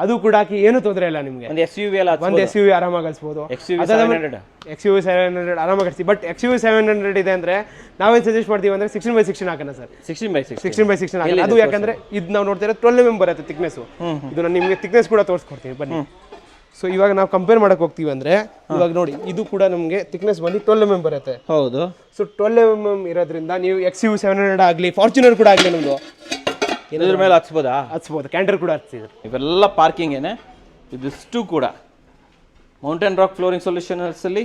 ಅದು ಕೂಡ ಹಾಕಿ ಏನು ತೊಂದರೆ ಇಲ್ಲ ನಿಮ್ಗೆ. ಒಂದು SUV ಎಲ್ಲ ಒಂದು SUV ಆರಾಮಾಗಿ ಗಳಿಸಬಹುದು. XUV 700 ಆರಾಮಾಗಿ ಗಳಿಸಿ. ಬಟ್ XUV 700 ಇದೆ ಅಂದ್ರೆ ನಾವೇನ್ ಸಜೆಸ್ಟ್ ಮಾಡ್ತೀವಿ ಅಂದ್ರೆ 16x16 ಹಾಕೋಣ ಸರ್. 16x16 ಹಾಕೋಣ. ಅದು ಯಾಕಂದ್ರೆ ಇದು ನಾವು ನೋಡ್ತಾ ಇರೋದು 12mm ಬರುತ್ತೆ ಥಿಕ್ನೆಸ್. ಇದು ನಾನು ನಿಮಗೆ ಥಿಕ್ನೆಸ್ ಕೂಡ ತೋರಿಸ್ಕೊಡ್ತೀನಿ ಬನ್ನಿ. ಸೊ ಇವಾಗ ನಾವು ಕಂಪೇರ್ ಮಾಡಕ್ ಹೋಗ್ತೀವಿ ಅಂದ್ರೆ ಇವಾಗ ನೋಡಿ ಇದು ಕೂಡ ನಮಗೆ ಥಿಕ್ನೆಸ್ ಬಂದು 12mm ಬರುತ್ತೆ. ಹೌದು. ಸೊ 12mm ಇರೋದ್ರಿಂದ ನೀವು XUV 700 ಆಗಲಿ ಫಾರ್ಚುನರ್ ಕೂಡ ಆಗಲಿ ನಮ್ದು ಇದ್ರ ಮೇಲೆ ಹಚ್ಬೋದು. ಕ್ಯಾಂಟರ್ ಕೂಡ ಹಚ್ಚಿದ್ರು. ಇವೆಲ್ಲ ಪಾರ್ಕಿಂಗ್ ಏನೇ ಇದಿಷ್ಟು ಕೂಡ ಮೌಂಟೇನ್ ರಾಕ್ ಫ್ಲೋರಿಂಗ್ ಸೊಲ್ಯೂಷನ್ಸ್ ಅಲ್ಲಿ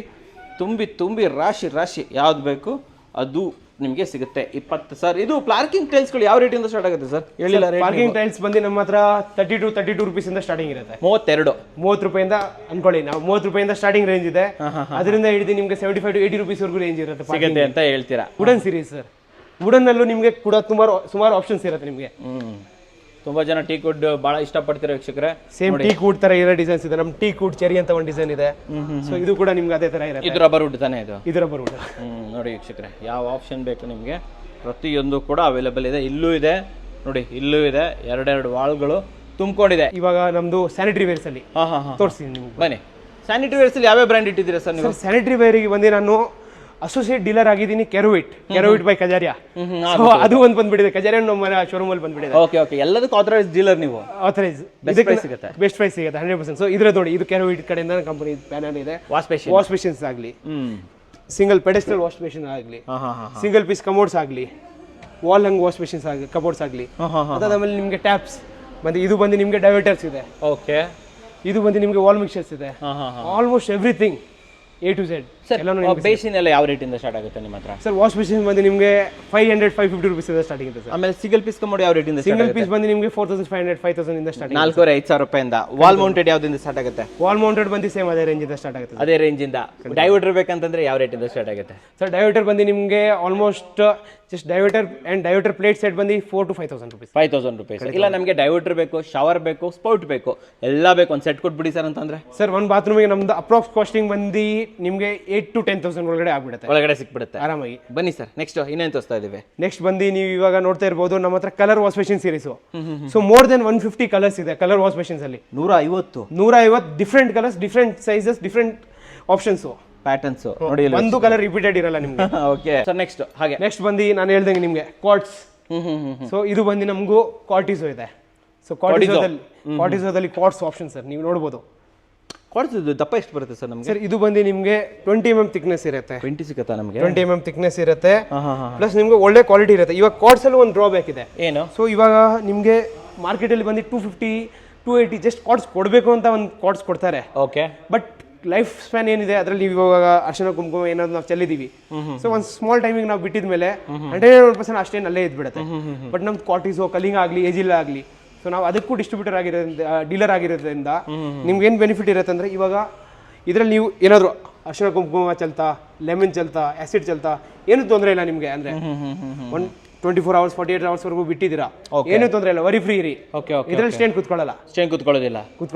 ತುಂಬಿ ರಾಶಿ ಯಾವ್ದು ಬೇಕು ಅದು ನಿಮಗೆ ಸಿಗುತ್ತೆ. 20 ಸರ್. ಇದು ಪಾರ್ಕಿಂಗ್ ಟೈಲ್ಸ್ಗಳು ಯಾವ ರೇಟಿಂದ ಸ್ಟಾರ್ಟ್ ಆಗುತ್ತೆ ಸರ್? ಹೇಳಿಲ್ಲ. ಪಾರ್ಕಿಂಗ್ ಟೈಲ್ಸ್ ಬಂದು ನಮ್ಮ ಹತ್ರ 32 rupees ಇಂದ ಸ್ಟಾರ್ಟಿಂಗ್ ಇರುತ್ತೆ. 30 ರೂಪಾಯಿಂದ ಅನ್ಕೊಳ್ಳಿ. ನಾವು 30 ರೂಪಾಯಿಂದ ಸ್ಟಾರ್ಟಿಂಗ್ ರೇಂಜ್ ಇದೆ. ಅದರಿಂದ ಹಿಡಿದು ನಿಮಗೆ 75 to 80 rupees ವರೆಗೂ ರೇಂಜ್ ಇರುತ್ತೆ ಸಿಗುತ್ತೆ ಅಂತ ಹೇಳ್ತೀರಾ? Wooden series sir. ವುಡನ್ ಅಲ್ಲೂ ನಿಮಗೆ ಕೂಡ ಸುಮಾರು ಆಪ್ಷನ್ಸ್ ಇರುತ್ತೆ ನಿಮಗೆ. ತುಂಬಾ ಜನ ಟೀಕ್ ವುಡ್ ಬಹಳ ಇಷ್ಟಪಡ್ತಿರೋ ವೀಕ್ಷಕರೇ. ಸೇಮ್ ಟೀಕ್ ವುಡ್ ತರ ಇರೋ ಡಿಸೈನ್ಸ್ ಇದೆ. ನಮ್ಮ ಟೀಕ್ ವುಡ್ ಚೆರಿ ಅಂತ ಒಂದು ಡಿಸೈನ್ ಇದೆ. ಸೊ ಇದು ಕೂಡ ನಿಮ್ಗೆ ಅದೇ ತರ ಇರುತ್ತೆ. ಇದು ರಬ್ಬರ್ ವುಡ್ ತಾನೇ? ಇದು ರಬ್ಬರ್ ವುಡ್. ನೋಡಿ ವೀಕ್ಷಕರೇ, ಯಾವ ಆಪ್ಷನ್ ಬೇಕು ನಿಮಗೆ ಪ್ರತಿಯೊಂದು ಕೂಡ ಅವೈಲೇಬಲ್ ಇದೆ. ಇಲ್ಲೂ ಇದೆ ನೋಡಿ, ಇಲ್ಲೂ ಇದೆ. ಎರಡೆರಡು ವಾಲ್ಗಳು ತುಂಬಿಕೊಂಡಿದೆ. ಇವಾಗ ನಮ್ದು ಸ್ಯಾನಿಟರಿ ವೇರ್ಸ್ ಅಲ್ಲಿ ತೋರಿಸ್ತೀನಿ ನಿಮ್ಗೆ. ಬನ್ನಿ. ಸ್ಯಾನಿಟರಿ ವೇರ್ಸ್ ಅಲ್ಲಿ ಯಾವ್ಯಾವ ಬ್ರ್ಯಾಂಡ್ ಇಟ್ಟಿದ್ದೀರಾ ಸರ್ ನೀವು? ಸ್ಯಾನಿಟರಿ ವೇರಿಗೆ ಬಂದು ನಾನು ಅಸೋಸಿಯೇಟ್ ಡೀಲರ್ ಆಗಿದ್ದೀನಿ ಕೆರೋವಿಟ್ ಬೈ ಕಜಾರಿಯಾ. ಅದು ಒಂದು ಬಂದ್ಬಿಟ್ಟಿದೆ. ಕಜಾರಿಯಾ ನಮ್ಮ ಶೋರೂಮ್ ಅಲ್ಲಿ ಬಂದ್ಬಿಟ್ಟಿದೆ. ಓಕೆ. ಎಲ್ಲದಕ್ಕೂ ಆಥರೈಸ್ ಡೀಲರ್ ನೀವು? ಆಥರೈಸ್. ಬೆಸ್ಟ್ ಪ್ರೈಸ್ ಸಿಗುತ್ತೆ 100%. ಸೊ ಇದ್ರ ನೋಡಿ, ಇದು ಕೆರೋವಿಟ್ ಕಡೆಯಿಂದ ಕಂಪನಿ ಪ್ಯಾನಲ್ ಇದೆ. ವಾಶ್ ಮೆಷಿನ್ಸ್ ಆಗಲಿ, ಸಿಂಗಲ್ ಪೆಡೆಸ್ಟಲ್ ವಾಶ್ ಮೆಷಿನ್ ಆಗಲಿ, ಸಿಂಗಲ್ ಪೀಸ್ ಕಮೋಡ್ಸ್ ಆಗಲಿ, ವಾಲ್ ಹಂಗ್ ವಾಶ್ ಮೆಷಿನ್ಸ್ ಆಗಲಿ, ಕಬೋರ್ಡ್ಸ್ ಆಗಲಿ. ಅದಾದ್ಮೇಲೆ ನಿಮಗೆ ಟ್ಯಾಪ್ಸ್ ಬಂದು ಇದು ಬಂದು ನಿಮಗೆ ಡೈವರ್ಟರ್ಸ್ ಇದೆ. ಓಕೆ. ಇದು ಬಂದು ನಿಮಗೆ ವಾಲ್ ಮಿಕ್ಸರ್ಸ್ ಇದೆ. Almost everything A to Z. Basin ಎಲ್ಲ ಯಾವ ರೇಟಿಂದ ಸ್ಟಾರ್ಟ್ ಆಗುತ್ತೆ ನಿಮ್ಮ ಹತ್ರ? ಸರ್ ವಾಶ್ ಮೆಷಿನ್ ಬಂದು ನಿಮಗೆ 500-550 rupees ಇಂದ ಸ್ಟಾರ್ಟಿಂಗ್ ಇದೆ ಸರ್. ಆಮೇಲೆ ಸಿಂಗಲ್ ಪೀಸ್ ಕಮೋಡ್ ಯಾವ ರೇಟಿಂದ? ಸಿಂಗಲ್ ಪೀಸ್ ಬಂದು ನಿಮಗೆ 4500-5000 ಇಂದ ಸ್ಟಾರ್ಟಿಂಗ್. 4,500 ರೂಪಾಯಿಂದ. ವಾಲ್ ಮೌಂಟೆಡ್ ಯಾವ್ದಿಂದ ಸ್ಟಾರ್ಟ್ ಆಗುತ್ತೆ? ವಾಲ್ ಮೌಂಟೆಡ್ ಬಂದು ಸೇಮ್ ಅದೇ ರೇಂಜ್ ಇಂದ ಸ್ಟಾರ್ಟ್ ಆಗುತ್ತೆ. ಅದೇ ರೇಂಜ್ ಇಂದ. ಡೈವರ್ಟರ್ ಬೇಕಂತಂದ್ರೆ ಯಾವ ರೇಟಿಂದ ಸ್ಟಾರ್ಟ್ ಆಗುತ್ತೆ ಸರ್? ಡೈವರ್ಟರ್ ಬಂದು ನಿಮಗೆ almost just diverter plate set ಬಂದು 4,000 to 5,000 rupees. 5,000 rupees. ಇಲ್ಲ ನಮಗೆ ಡೈವರ್ಟರ್ ಬೇಕು, ಶವರ್ ಬೇಕು, ಸ್ಪೌಟ್ ಬೇಕು, ಎಲ್ಲ ಬೇಕು, ಒಂದು ಸೆಟ್ ಕೊಟ್ಬಿಡಿ ಸರ್ ಅಂತಂದ್ರೆ? ಸರ್ ಒಂದು ಬಾತ್ರೂಮಿಗೆ ನಮ್ದು ಅಪ್ರಾಕ್ಸ್ ಕಾಸ್ಟಿಂಗ್ ಬಂದು ನಿಮಗೆ 8,000 to 10,000 ಒಳಗಡೆ ಸಿಕ್ಬಿಡುತ್ತೆ ಆರಾಮಾಗಿ. ಬನ್ನಿ ಸರ್, ನೆಕ್ಸ್ಟ್ ಇನ್ನೇನು ತೋರಿಸ್ತಾ ಇದೀವಿ? ನೆಕ್ಸ್ಟ್ ಬಂದು ನೀವು ಇವಾಗ ನೋಡ್ತಾ ಇರಬಹುದು ನಮ್ಮ ಹತ್ರ colour wash machine series. So more than 150 colours ಇದೆ ಕಲರ್ ವಾಶ್ ಮೆಷಿನ್ಸ್ ಅಲ್ಲಿ. 150 different colours, different sizes, different options, patterns ನೋಡಿ. ಒಂದು ಕಲರ್ ರಿಪೀಟೆಡ್ ಇರಲ್ಲ ನಿಮ್ಗೆ. Okay sir. ನೆಕ್ಸ್ಟ್ ಬಂದು ನಾನು ಹೇಳ್ದಂಗೆ ನಿಮ್ಗೆ ಕ್ವಾರ್ಟ್ಸ್. ಸೊ ಇದು ಬಂದು ನಮಗೂ ಕ್ವಾರ್ಟಿಸೋ ಇದೆ. ಸೊ ಕ್ವಾರ್ಟಿಸೋದಲ್ಲಿ ಕ್ವಾರ್ಟ್ಸ್ ಆಪ್ಷನ್ ಸರ್ ನೀವು ನೋಡಬಹುದು. ದಪ್ಪ ಎಷ್ಟು ಬರುತ್ತೆ ಸರ್ ನಮಗೆ? ಸರ್ ಇದು ಬಂದು ನಿಮಗೆ 20mm ಥಿಕ್ನೆಸ್ ಇರುತ್ತೆ. 20 ಸಿಗುತ್ತಾ ನಮಗೆ? 20mm ಥಿಕ್ನೆಸ್ ಇರುತ್ತೆ. ಪ್ಲಸ್ ನಿಮಗೆ ಒಳ್ಳೆ ಕ್ವಾಲಿಟಿ ಇರುತ್ತೆ. ಇವಾಗ ಕ್ವಾರ್ಟ್ಸ್ ಅಲ್ಲಿ ಒಂದು ಡ್ರಾಬ್ಯಾಕ್ ಇದೆ. ಏನು? ಸೊ ಇವಾಗ ನಿಮಗೆ ಮಾರ್ಕೆಟ್ ಅಲ್ಲಿ ಬಂದು 250-280 ಜಸ್ಟ್ ಕ್ವಾರ್ಟ್ಸ್ ಕೊಡಬೇಕು ಅಂತ ಒಂದು ಕ್ವಾರ್ಟ್ಸ್ ಕೊಡ್ತಾರೆ. ಓಕೆ. ಬಟ್ ಲೈಫ್ ಸ್ಪ್ಯಾನ್ ಏನಿದೆ ಅದರಲ್ಲಿ ನೀವು ಇವಾಗ ಅರ್ಶನ ಕುಂಕುಮ ಏನಾದ್ರು ನಾವು ಚೆಲ್ಲಿದೀವಿ. ಸೊ ಒಂದು ಸ್ಮಾಲ್ ಟೈಮಿಗೆ ನಾವು ಬಿಟ್ಟಿದ ಮೇಲೆ 100% ಅಷ್ಟೇನು ಅಲ್ಲೇ ಇದ್ಬಿಡುತ್ತೆ. ಬಟ್ ನಮ್ದು ಕ್ವಾರ್ಟಿಸೋ ಕಲಿಂಗ್ ಆಗಲಿ ಏಜಿಲ್ಲ ಆಗಲಿ, ಸೊ ನಾವು ಅದಕ್ಕೂ ಡಿಸ್ಟ್ರಿಬ್ಯೂಟರ್ ಆಗಿರೋದ್ರಿಂದ, ಡೀಲರ್ ಆಗಿರೋದ್ರಿಂದ ನಿಮ್ಗೆ ಏನು ಬೆನಿಫಿಟ್ ಇರುತ್ತೆ ಅಂದರೆ ಇವಾಗ ಇದರಲ್ಲಿ ನೀವು ಏನಾದರೂ ಅರ್ಶನ ಕುಂಕುಮ ಚಲ್ತಾ, ಲೆಮನ್ ಚಲ್ತಾ, ಆ್ಯಸಿಡ್ ಚಲ್ತಾ ಏನು ತೊಂದರೆ ಇಲ್ಲ ನಿಮಗೆ. ಅಂದರೆ 24 hours 48 hours ವರೆಗೂ ಬಿಟ್ಟಿದ್ದೀರಾ, ಏನೂ ತೊಂದರೆ ಇಲ್ಲ, ವರಿ ಫ್ರೀ ಇರಿ. ಇದರಲ್ಲಿ ಸ್ಟೇನ್ ಕೂತ್ಕೊಳ್ಳೋದಿಲ್ಲ.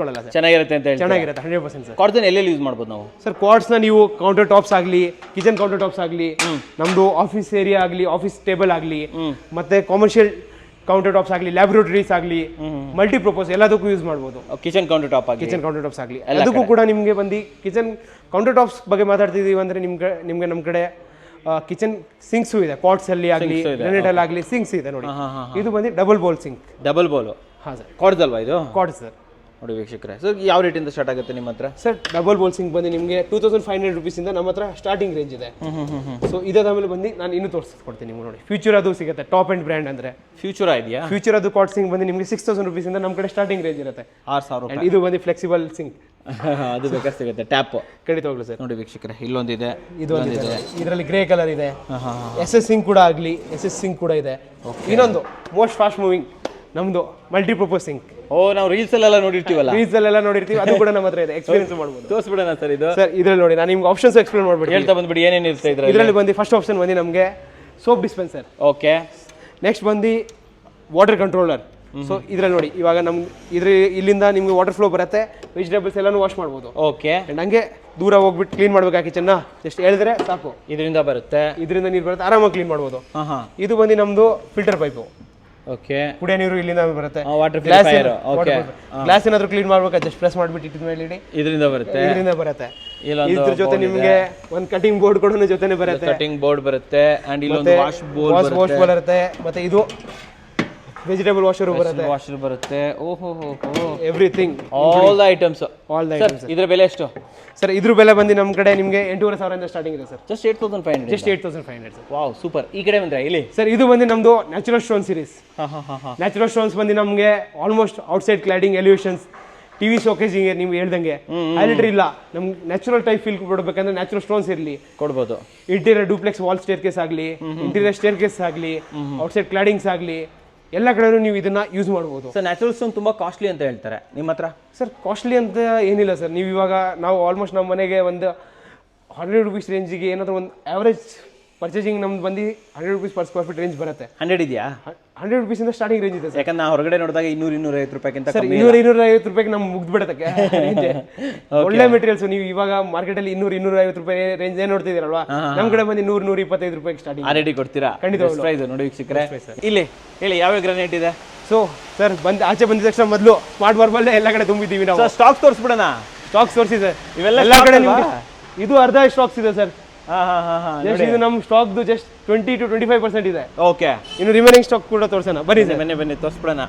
ಚೆನ್ನಾಗಿರುತ್ತೆ ಅಂತ ಹೇಳಿ. ಚೆನ್ನಾಗಿರುತ್ತೆ 100% ಸರ್. ಕ್ವಾರ್ಟ್ಸ್ ಎಲ್ಲೆಲ್ಲಿ ಯೂಸ್ ಮಾಡ್ಬೋದು ನಾವು ಸರ್? ಕ್ವಾರ್ಟ್ಸ್ನ ನೀವು ಕೌಂಟರ್ ಟಾಪ್ಸ್ ಆಗಲಿ, ಕಿಚನ್ ಕೌಂಟರ್ ಟಾಪ್ಸ್ ಆಗಲಿ, ನಮ್ಮದು ಆಫೀಸ್ ಏರಿಯಾ ಆಗಲಿ, ಆಫೀಸ್ ಟೇಬಲ್ ಆಗಲಿ, ಮತ್ತೆ ಕಾಮರ್ಷಿಯಲ್ ಕೌಂಟರ್ ಟಾಪ್ಸ್ ಆಗಲಿ, ಲ್ಯಾಬ್ರೋಟರೀಸ್ ಆಗಲಿ, ಮಲ್ಟಿಪರ್ಪಸ್ ಎಲ್ಲದಕ್ಕೂ ಯೂಸ್ ಮಾಡ್ಬೋದು. ಕಿಚನ್ ಕೌಂಟರ್ ಟಾಪ್ಸ್ ಆಗಲಿ ಅದಕ್ಕೂ ಕೂಡ ನಿಮಗೆ ಬಂದು ಕಿಚನ್ ಕೌಂಟರ್ ಟಾಪ್ಸ್ ಬಗ್ಗೆ ಮಾತಾಡ್ತಿದೀವಿ ಅಂದರೆ ನಿಮ್ಗೆ ನಮ್ಮ ಕಡೆ ಕಿಚನ್ ಸಿಂಕ್ಸು ಇದೆ. ಪಾಟ್ಸ್ ಅಲ್ಲಿ ಆಗಲಿ, ಗ್ರಾನೈಟ್ ಅಲ್ಲಿ ಆಗಲಿ ಸಿಂಕ್ಸ್ ಇದೆ ನೋಡಿ. ಇದು ಬಂದು ಡಬಲ್ ಬೋಲ್ ಸಿಂಕ್. ಹಾಂ ಸರ್. ಕ್ವಾರ್ಟ್ಸ್ ಅಲ್ವಾ ಇದು? Quartz sir. ನೋಡಿ ವೀಕ್ಷಕರೇ, ಸರ್ ಯಾವ ರೇಟಿಂದ ಸ್ಟಾರ್ಟ್ ಆಗುತ್ತೆ ನಿಮ್ಮ ಹತ್ರ? ಸರ್ ಡಬಲ್ ಬೋಲ್ ಸಿಂಕ್ ಬಂದು ನಿಮಗೆ 2500 rupees ನಮ್ಮ ಹತ್ರ ಸ್ಟಾರ್ಟಿಂಗ್ ರೇಂಜ್ ಇದೆ. ಸೊ ಇದಾದ್ಮೇಲೆ ಬಂದು ನಾನು ಇನ್ನೂ ತೋರಿಸ್ಕೊಡ್ತೀನಿ ನಿಮ್ಗೆ. ನೋಡಿ ಫ್ಯೂಚರ್ ಅದು ಸಿಗುತ್ತೆ, ಟಾಪ್ ಅಂಡ್ ಬ್ರ್ಯಾಂಡ್ ಅಂದ್ರೆ ಫ್ಯೂಚರ್ ಇದೆಯಾ? ಫ್ಯೂಚರ್ ಅದು ಕಾಟ್ ಸಿಂಕ್ ಬಂದು ನಿಮಗೆ 6000 rupees ನಮ್ಮ ಕಡೆ ಸ್ಟಾರ್ಟಿಂಗ್ ರೇಂಜ್ ಇರುತ್ತೆ. 6000 And ಇದು ಬಂದು ಫ್ಲೆಕ್ಸಿಬಲ್ ಸಿಂಕ್, ಅದು ಬೇಕಾದ್ರೆ ಸಿಗುತ್ತೆ. ಟ್ಯಾಪ್ ಖಂಡಿತವಾಗ್ಲು ಸರ್. ನೋಡಿ ವೀಕ್ಷಕರೇ, ಇಲ್ಲೊಂದಿದೆ, ಇದೊಂದಿದೆ, ಇದರಲ್ಲಿ ಗ್ರೇ ಕಲರ್ ಇದೆ. SS ಸಿಂಕ್ ಕೂಡ ಆಗಲಿ, SS ಸಿಂಕ್ ಕೂಡ ಇದೆ. ಇನ್ನೊಂದು ಮೋಸ್ಟ್ ಫಾಸ್ಟ್ ಮೂವಿಂಗ್ ನಮ್ದು ಮಲ್ಟಿಪರ್ಪಸ್ ಸಿಂಕ್. ಓ, ನಾವು ರೀಲ್ಸ್ ಅಲ್ಲೆಲ್ಲ ನೋಡಿರ್ತೀವಲ್ಲ, ರೀಲ್ಸ್ ಅಲ್ಲೆಲ್ಲ ನೋಡಿರ್ತೀವಿ, ಅದು ಕೂಡ ನಮ್ಮ ಹತ್ರ ಇದೆ. ಎಕ್ಸ್ಪೀರಿಯನ್ಸ್ ಮಾಡ್ಬೋದು. ತೋರಿಸ್ಬಿಡೋಣ ಸರ್ ಇದು. ಸರ್ ಇದ್ರಲ್ಲಿ ನೋಡಿ, ನಾನು ನಿಮ್ಗೆ ಆಪ್ಷನ್ಸ್ ಎಕ್ಸ್ಪ್ಲೇನ್ ಮಾಡ್ಬಿಟ್ಟು ಹೇಳ್ತಾ ಬಂದ್ಬಿಡಿ ಏನೇನು ಇರುತ್ತೆ ಇದ್ರಲ್ಲಿ. ಇದರಲ್ಲಿ ಬಂದು ಫಸ್ಟ್ ಆಪ್ಷನ್ ಬಂದು ನಮಗೆ ಸೋಪ್ ಡಿಸ್ಪೆನ್ಸರ್. ಓಕೆ. ನೆಕ್ಸ್ಟ್ ಬಂದು ವಾಟರ್ ಕಂಟ್ರೋಲರ್. ಸೊ ಇದ್ರಲ್ಲಿ ನೋಡಿ, ಇವಾಗ ನಮ್ಗೆ ಇಲ್ಲಿಂದ ನಿಮ್ಗೆ ವಾಟರ್ ಫ್ಲೋ ಬರುತ್ತೆ, ವೆಜಿಟೇಬಲ್ಸ್ ಎಲ್ಲಾನು ವಾಶ್ ಮಾಡ್ಬೋದು. ಓಕೆ. ಅಂಡ್ ಹಂಗೆ ದೂರ ಹೋಗ್ಬಿಟ್ಟು ಕ್ಲೀನ್ ಮಾಡ್ಬೇಕು ಕಿಚನ್ನ, ಜಸ್ಟ್ ಹೇಳಿದ್ರೆ ಸಾಕು, ಇದರಿಂದ ಬರುತ್ತೆ, ಇದರಿಂದ ನೀರು ಬರುತ್ತೆ, ಆರಾಮಾಗಿ ಕ್ಲೀನ್ ಮಾಡ್ಬೋದು. ಇದು ಬಂದು ನಮ್ದು ಫಿಲ್ಟರ್ ಪೈಪು. ಓಕೆ. ಕುಡಿಯೋ ನೀರು ಇಲ್ಲಿಂದ ಬರುತ್ತೆ. Water purifier. ಓಕೆ. ಗ್ಲಾಸ್ ಏನಾದ್ರು ಕ್ಲೀನ್ ಮಾಡ್ಬೇಕಾ, ಜಸ್ಟ್ ಪ್ರೆಸ್ ಮಾಡ್ಬಿಟ್ಟು ಇಟ್ಟಿದ ಮೇಲೆ ಇಡಿ, ಇದರಿಂದ ಬರುತ್ತೆ. ಇದರಿಂದ ಬರುತ್ತೆ. ಇದ್ರ ಜೊತೆ ನಿಮಗೆ ಒಂದು ಕಟಿಂಗ್ ಬೋರ್ಡ್ ಕೂಡ ಜೊತೆನೆ ಬರುತ್ತೆ. ಕಟಿಂಗ್ ಬೋರ್ಡ್ ಬರುತ್ತೆ. ಅಂಡ್ ಇಲ್ಲೊಂದು ವಾಶ್ ಬೋಲ್ ಬರುತ್ತೆ. ಮತ್ತೆ ಇದು ವೆಜಿಟೇಬಲ್ ವಾಷರ್ ಬರುತ್ತೆ. ಓಹೋ, ಎವ್ರಿಥಿಂಗ್, ಆಲ್ ದ ಐಟಮ್ಸ್. ಇದ್ರ ಬೆಲೆ ಎಷ್ಟು ಸರ್? ಇದ್ರ ಬೆಲೆ ಬಂದು ನಮ್ಮ ಕಡೆ ನಿಮಗೆ 8500 ಸ್ಟಾರ್ಟಿಂಗ್ ಇದೆ sir. Just 8500. Just 8500 sir. Wow, super. ಈ ಕಡೆ ಬಂದ್ರೆ ಇಲ್ಲಿ ಸರ್ ಇದು ಬಂದು ನಮ್ದು natural stone series. Natural stones ಬಂದು ನಮಗೆ almost outside cladding, elevations, TV showcasing ನೀವು ಹೇಳ್ದಂಗೆ ಹೈಲೈಟರ್ ಇಲ್ಲ. ನಮ್ಗೆ ನ್ಯಾಚುರಲ್ ಟೈಪ್ ಫೀಲ್ ಕೊಡಬೇಕಂದ್ರೆ ನ್ಯಾಚುರಲ್ ಸ್ಟೋನ್ಸ್ ಇರಲಿ, ಕೊಡ್ಬೋದು. Interior duplex wall staircase ಆಗಲಿ, ಇಂಟೀರಿಯರ್ ಸ್ಟೇರ್ ಕೇಸ್ ಆಗಲಿ, ಔಟ್ಸೈಡ್ ಕ್ಲಾಡಿಂಗ್ಸ್ ಆಗಲಿ, ಎಲ್ಲ ಕಡೆನೂ ನೀವು ಇದನ್ನ ಯೂಸ್ ಮಾಡ್ಬೋದು. ಸರ್ ನ್ಯಾಚುರಲ್ ಸ್ಟೋನ್ ತುಂಬಾ ಕಾಸ್ಟ್ಲಿ ಅಂತ ಹೇಳ್ತಾರೆ ನಿಮ್ಮ ಹತ್ರ? ಸರ್ ಕಾಸ್ಟ್ಲಿ ಅಂತ ಏನಿಲ್ಲ ಸರ್. ನೀವು ಇವಾಗ ನಾವು ಆಲ್ಮೋಸ್ಟ್ ನಮ್ಮ ಮನೆಗೆ ಒಂದು 100 rupees ರೇಂಜಿಗೆ ಏನಾದರೂ ಒಂದು ಆವ್ರೇಜ್ ಪರ್ಚೇಸಿಂಗ್ ನಮ್ದು ಬಂದು 100 rupees per square feet range ಬರುತ್ತೆ. 100 ಇದೆಯಾ? 100 rupees ಇಂದ ಸ್ಟಾರ್ಟಿಂಗ್ ರೇಂಜ್ ಇದೆ ಸರ್. ಯಾಕಂದ್ರೆ ನಾವು ಹೊರಗಡೆ ನೋಡಿದಾಗ 200-250 ರೂಪಾಯಿಗಿಂತ ಸರ್ 200-250 ರೂಪಾಯಿಗೆ ನಮ್ಗೆ ಮುಗ್ದ್ಬಿಡತ್ತೆ. ಒಳ್ಳೆ ಮೆಟೀರಿಯಲ್ಸ್. ನೀವು ಇವಾಗ ಮಾರ್ಕೆಟಲ್ಲಿ 200-250 ರೂಪಾಯಿ ರೇಂಜ್ ಏನು ನೋಡ್ತಿದ್ದೀರಲ್ವಾ, ನಮ್ಮ ಕಡೆ ಬಂದು 100-125 ರೂಪಾಯಿಗೆ ಸ್ಟಾರ್ಟಿಂಗ್. ಆಲ್ರೆಡಿ ಕೊಡ್ತೀರಾ? ಖಂಡಿತ. ಪ್ರೈಸ್ ನೋಡಿ ವೀಕ್ಷಕರೇ. ಇಲ್ಲಿ ಹೇಳಿ ಯಾವ ಗ್ರಾನೈಟ್ ಇದೆ? ಸೊ ಸರ್ ಆಚೆ ಬಂದಿದ ತಕ್ಷಣ ಮೊದಲು ಸ್ಮಾರ್ಟ್ ಮಾರ್ಬಲ್ ಎಲ್ಲ ಕಡೆ ತುಂಬಿದ್ದೀವಿ ನಾವು. ಸ್ಟಾಕ್ ತೋರಿಸ್ಬಿಡೋಣ. ಸ್ಟಾಕ್ಸ್ ತೋರಿಸಿದೆ ಇವೆಲ್ಲ ಎಲ್ಲ ಕಡೆ ನಿಮಗೆ. ಇದು ಅರ್ಧ ಸ್ಟಾಕ್ಸ್ ಇದೆ ಸರ್. ಜಸ್ಟ್ ಇದು ನಮ್ಮ ಸ್ಟಾಕ್ ಜಸ್ಟ್ 20-25% ಇದೆ. ಓಕೆ. ಇನ್ನು ರಿಮೈನಿಂಗ್ ಸ್ಟಾಕ್ ಕೂಡ ತೋರಿಸೋಣ, ಬನ್ನಿ ಸರ್. ಬನ್ನಿ ತೋರಿಸ್ಬಿಡೋಣ.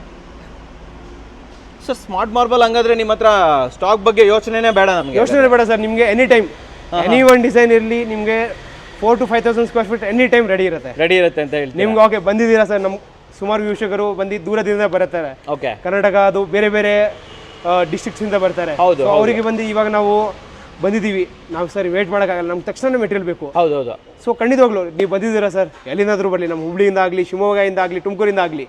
ಸರ್ ಸ್ಮಾರ್ಟ್ ಮಾರ್ಬಲ್ ಹಂಗಾದ್ರೆ ನಿಮ್ಮ ಹತ್ರ ಸ್ಟಾಕ್ ಬಗ್ಗೆ ಯೋಚನೆನೇ ಬೇಡ ನಮಗೆ? ಯೋಚನೆ ಬೇಡ ಸರ್. ನಿಮಗೆ any time any one design ಇರಲಿ, ನಿಮಗೆ 4,000 to 5,000 square feet any time ready ಇರುತ್ತೆ ಅಂತ ಹೇಳಿ ನಿಮ್ಗೆ. ಓಕೆ, ಬಂದಿದ್ದೀರಾ ಸರ್? ನಮ್ಮ ಸುಮಾರು ವೀಕ್ಷಕರು ಬಂದು ದೂರದಿಂದ ಬರ್ತಾರೆ. ಓಕೆ. ಕರ್ನಾಟಕ ಅದು ಬೇರೆ ಬೇರೆ ಡಿಸ್ಟ್ರಿಕ್ಟ್ಸ್ ಇಂದ ಬರ್ತಾರೆ. ಹೌದು. ಅವರಿಗೆ ಬಂದು ಇವಾಗ ನಾವು ಬಂದಿದ್ದೀವಿ, ನಾವು ಸರ್ ವೇಟ್ ಮಾಡೋಕ್ಕಾಗಲ್ಲ, ನಮ್ಗೆ ತಕ್ಷಣ ಮೆಟೀರಿಯಲ್ ಬೇಕು. ಹೌದು. ಸೊ ಖಂಡಿತವಾಗ್ಲು ನೀವು ಬಂದಿದ್ದೀರಾ ಸರ್, ಎಲ್ಲಿಂದಾದ್ರೂ ಬರಲಿ, ನಮ್ಮ ಹುಬ್ಳಿಯಿಂದ ಆಗಲಿ, ಶಿವಮೊಗ್ಗದಿಂದ ಆಗಲಿ, ತುಮಕೂರಿಂದ ಆಗಲಿ,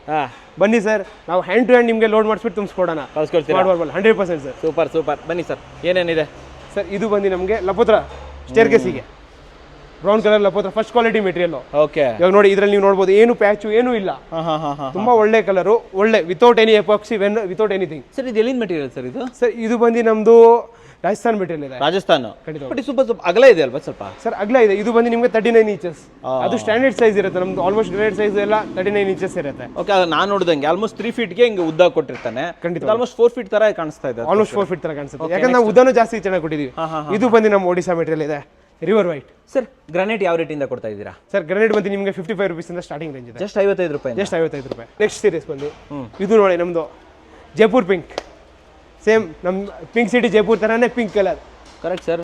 ಬನ್ನಿ ಸರ್. ನಾವು ಹ್ಯಾಂಡ್ ಟು ಹ್ಯಾಂಡ್ ನಿಮಗೆ ಲೋಡ್ ಮಾಡಿಸ್ಬಿಟ್ಟು ತುಂಬಿಸ್ಕೊಡೋಣ. 100% ಸರ್. ಸೂಪರ್. ಬನ್ನಿ ಸರ್, ಏನೇನಿದೆ ಸರ್? ಇದು ಬಂದು ನಮಗೆ ಲಪೋತ್ರ ಸ್ಟೇರ್ ಕೇಸಿಗೆ ಬ್ರೌನ್ ಕಲರ್ ಲಪೋತ್ರ, ಫಸ್ಟ್ ಕ್ವಾಲಿಟಿ ಮೆಟೀರಿಯಲ್. ಓಕೆ. ಇವಾಗ ನೋಡಿ, ಇದರಲ್ಲಿ ನೀವು ನೋಡ್ಬೋದು, ಏನು ಪ್ಯಾಚು ಏನೂ ಇಲ್ಲ. ತುಂಬಾ ಒಳ್ಳೆ ಕಲರು, ಒಳ್ಳೆ without any epoxy, without anything. Sir ಇದು ಎಲ್ಲಿನ ಮೆಟೀರಿಯಲ್ ಸರ್ ಇದು? ಸರ್ ಇದು ಬಂದು ನಮ್ದು ರಾಜಸ್ಥಾನ್ ಮೆಟೀರಿಯಲ್ ಇದೆ. ರಾಜಸ್ಥಾನ. ಬಟ್ ಸ್ವಲ್ಪ ಅಗಲ ಇದೆ ಅಲ್ವಾ ಸ್ವಲ್ಪ? ಸರ್ ಅಗಲ ಇದೆ. ಇದು ಬಂದು ನಿಮಗೆ 39 ಇಂಚಸ್. ಅದು ಸ್ಟ್ಯಾಂಡರ್ಡ್ ಸೈಜ್ ಇರುತ್ತೆ. ನಮ್ದು ಆಲ್ಮೋಸ್ಟ್ ಗ್ರೇಡ್ ಸೈಜ್ ಎಲ್ಲ 39 ಇಂಚಸ್ ಇರುತ್ತೆ. ಓಕೆ. ನಾನು ನೋಡಿದಂಗೆ ಆಲ್ಮೋಸ್ಟ್ 3 ಫೀಟ್ಗೆ ಹಿಂಗೆ ಉದ್ದ ಕೊಟ್ಟಿರ್ತಾನೆ. ಖಂಡಿತ. ಆಲ್ಮೋಸ್ಟ್ 4 ಫೀಟ್ ತರ ಕಾಣಿಸ್ತಾ ಇದೆ. ಆಲ್ಮೋಸ್ಟ್ 4 ಫೀಟ್ ತರ ಕಾಣಿಸುತ್ತೆ, ಯಾಕಂದ್ರೆ ನಾವು ಉದ್ದನೂ ಜಾಸ್ತಿ ಚೆನ್ನಾಗಿ ಕೊಟ್ಟಿದ್ದೀವಿ. ಇದು ಬಂದು ನಮ್ಮ ಒಡಿಶಾ ಮೆಟೀರಿಯಲ್ ಇದೆ, ರಿವರ್ ವೈಟ್. ಸರ್ ಗ್ರಾನೈಟ್ ಯಾವ ರೇಟಿಂದ ಕೊಡ್ತಾ ಇದ್ದೀರಾ? ಸರ್ ಗ್ರಾನೈಟ್ ಬಂದು ನಿಮಗೆ 55 ರೂಪೀಸ್ ಇಂದ ಸ್ಟಾರ್ಟಿಂಗ್ ರೇಂಜ್ ಇದೆ. ಜಸ್ಟ್ 55 ರೂಪಾಯಿ. ಜಸ್ಟ್ 55 ರೂಪಾಯಿ. ನೆಕ್ಸ್ಟ್ ಸೀರೀಸ್ ಬಂದು ಇದು ನೋಡಿ, ನಮ್ದು ಜೈಪುರ್ ಪಿಂಕ್. ಸೇಮ್ ನಮ್ಮ ಪಿಂಕ್ ಸಿಟಿ ಜೈಪುರ್ ತರಾನೇ pink colour. Correct sir.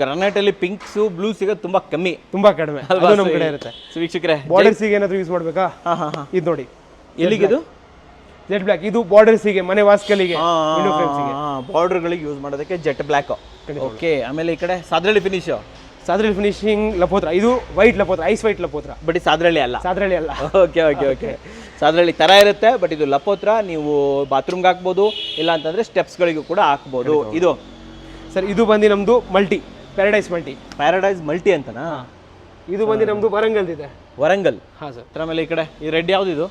Granite ಅಲ್ಲಿ ಪಿಂಕ್ಸ್ ಬ್ಲೂ ಸಿಗೋದು ತುಂಬಾ ಕಮ್ಮಿ, ತುಂಬಾ ಕಡಿಮೆ. ಅದು ನಮ್ಮ ಕಡೆ ಇರುತ್ತೆ. ವೀಕ್ಷಕರೇ, ಬಾರ್ಡರ್ಸಿಗೆ ಏನಾದ್ರು ಯೂಸ್ ಮಾಡ್ಬೇಕಾ? ಇದು ನೋಡಿ, ಎಲ್ಲಿಗೆ ಇದು? Jet black. ಇದು ಬಾರ್ಡರ್ಸಿಗೆ, ಮನೆ ವಾಸ್ಕಲಿಗೆ, ವಿಂಡೋ ಫ್ರೇಮ್ಸ್ಗೆ, ಬಾರ್ಡರ್ಗಳಿಗೆ ಯೂಸ್ ಮಾಡೋದಕ್ಕೆ ಜೆಟ್ ಬ್ಲಾಕ್. ಓಕೆ. ಆಮೇಲೆ ಈ ಕಡೆ ಸಾದ್ರಳ್ಳಿ ಫಿನಿಶ್, ಸಾದ್ರಳ್ಳಿ ಫಿನಿಶಿಂಗ್ ಲಪೋತ್ರ. ಇದು ವೈಟ್ ಲಪೋತ್ರ, ಐಸ್ ವೈಟ್ ಲಪೋತ್ರ. ಬಟ್ ಇದು ಸಾದ್ರಳ್ಳಿ ಅಲ್ಲ. ಸಾದ್ರಳ್ಳಿ ಅಲ್ಲ. ಓಕೆ. ಸಾದ್ರಳ್ಳಿ ತರ ಇರುತ್ತೆ, ಬಟ್ ಇದು ಲಪೋತ್ರ. ನೀವು ಬಾತ್ರೂಮ್ಗೆ ಹಾಕ್ಬೋದು, ಇಲ್ಲ ಅಂತಂದ್ರೆ ಸ್ಟೆಪ್ಸ್ಗಳಿಗೂ ಕೂಡ ಹಾಕ್ಬೋದು. ಇದು ಸರ್ ಇದು ಬಂದು ನಮ್ದು ಮಲ್ಟಿ, ಪ್ಯಾರಡೈಸ್ ಮಲ್ಟಿ ಅಂತನಾ? ಇದು ಬಂದು ನಮ್ದು ವರಂಗಲ್ ಇದೆ. ವರಂಗಲ್. ಹಾಂ ಸರ್. ಆಮೇಲೆ ಈ ಕಡೆ ಈ ರೆಡ್ ಯಾವ್ದು ಇದು?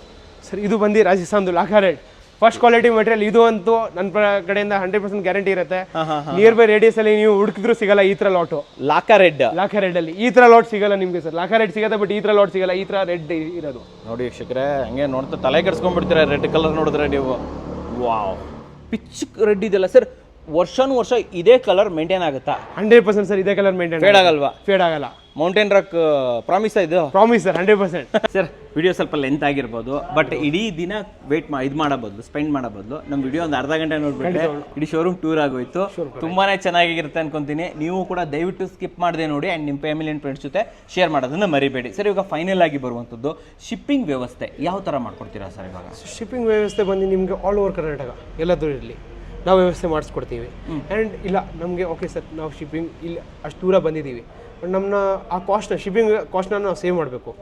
ಸರ್ ಇದು ಬಂದು ರಾಜಸ್ಥಾನದು ಲಾಖಾ ರೆಡ್, ಫಸ್ಟ್ ಕ್ವಾಲಿಟಿ ಮೆಟೀರಿಯಲ್. ಇದು ಅಂತೂ ನನ್ನ ಕಡೆಯಿಂದ 100% ಗ್ಯಾರಂಟಿ ಇರುತ್ತೆ. ನಿಯರ್ ಬೈ ರೇಡಿಯಸ್ ಅಲ್ಲಿ ನೀವು ಹುಡುಕಿದ್ರು ಸಿಗಲ್ಲ ಈ ತರ ಲಾಟು. ಲಾಖಾ ರೆಡ್ ಅಲ್ಲಿ ಈ ತರ ಲಾಟ್ ಸಿಗಲ್ಲ ನಿಮಗೆ ಸರ್. ಲಾಖಾ ರೆಡ್ ಸಿಗುತ್ತೆ, ಬಟ್ ಈ ತರ ಲಾಟ್ ಸಿಗಲ್ಲ. ಈ ತರ ರೆಡ್ ಇರೋದು ನೋಡಿ ವೀಕ್ಷಕರೇ. ಹಂಗೆ ನೋಡ್ತಾ ತಲೆ ಕೆಡ್ಸ್ಕೊಂಡ್ಬಿಡ್ತೀರಾ ರೆಡ್ ಕಲರ್ ನೋಡಿದ್ರೆ ನೀವು. ವಾವ್, ಪಿಚ್ ರೆಡ್ ಇದೆಲ್ಲ ಸರ್. ವರ್ಷ ಇದೇ ಕಲರ್ ಮೇಂಟೈನ್ ಆಗುತ್ತಾ? 100% ಸರ್. ಇದೇ ಕಲರ್ ಮೇಂಟೈನ್ ಫೇಡ್ ಆಗಲ್ವಾ? ಫೇಡ್ ಆಗಲ್ಲ. ಮೌಂಟೇನ್ ರಾಕ್ ಪ್ರಾಮಿಸ್ ಇದು? Promise sir, 100%. ಸರ್ ವಿಡಿಯೋ ಸ್ವಲ್ಪ ಲೆಂತ್ ಆಗಿರ್ಬೋದು, ಬಟ್ ಇಡೀ ದಿನ ವೇಟ್ ಇದು ಮಾಡೋ ಬದಲು ಸ್ಪೆಂಡ್ ಮಾಡೋ ಬದಲು ನಮ್ಮ ವಿಡಿಯೋ ಒಂದು ಅರ್ಧ ಗಂಟೆ ನೋಡ್ಬಿಟ್ರೆ ಇಡೀ ಶೋರೂಮ್ ಟೂರ್ ಆಗೋಯ್ತು. ತುಂಬಾನೇ ಚೆನ್ನಾಗಿರುತ್ತೆ ಅನ್ಕೊಂತೀನಿ. ನೀವು ಕೂಡ ದಯವಿಟ್ಟು ಸ್ಕಿಪ್ ಮಾಡದೆ ನೋಡಿ ಆ್ಯಂಡ್ ನಿಮ್ಮ ಫ್ಯಾಮಿಲಿ ಆ್ಯಂಡ್ ಫ್ರೆಂಡ್ಸ್ ಜೊತೆ ಶೇರ್ ಮಾಡೋದನ್ನ ಮರಿಬೇಡಿ. ಸರ್, ಇವಾಗ ಫೈನಲ್ ಆಗಿ ಬರುವಂಥದ್ದು ಶಿಪ್ಪಿಂಗ್ ವ್ಯವಸ್ಥೆ ಯಾವ ಥರ ಮಾಡ್ಕೊಡ್ತೀರಾ ಸರ್ ಇವಾಗ? ಶಿಪ್ಪಿಂಗ್ ವ್ಯವಸ್ಥೆ ಬಂದು ನಿಮಗೆ ಆಲ್ ಓವರ್ ಕರ್ನಾಟಕ ಎಲ್ಲದೂ ಇರಲಿ ನಾವು ವ್ಯವಸ್ಥೆ ಮಾಡಿಸ್ಕೊಡ್ತೀವಿ. ಆ್ಯಂಡ್ ಇಲ್ಲ ನಮಗೆ ಓಕೆ ಸರ್ ನಾವು ಶಿಪ್ಪಿಂಗ್ ಇಲ್ಲಿ ಅಷ್ಟು ದೂರ ಬಂದಿದ್ದೀವಿ, ಬಟ್ ನಮ್ಮನ್ನ ಆ ಕಾಸ್ಟ್ನ ಶಿಪ್ಪಿಂಗ್ ಕಾಸ್ಟ್ನ ನಾವು ಸೇವ್ ಮಾಡಬೇಕು.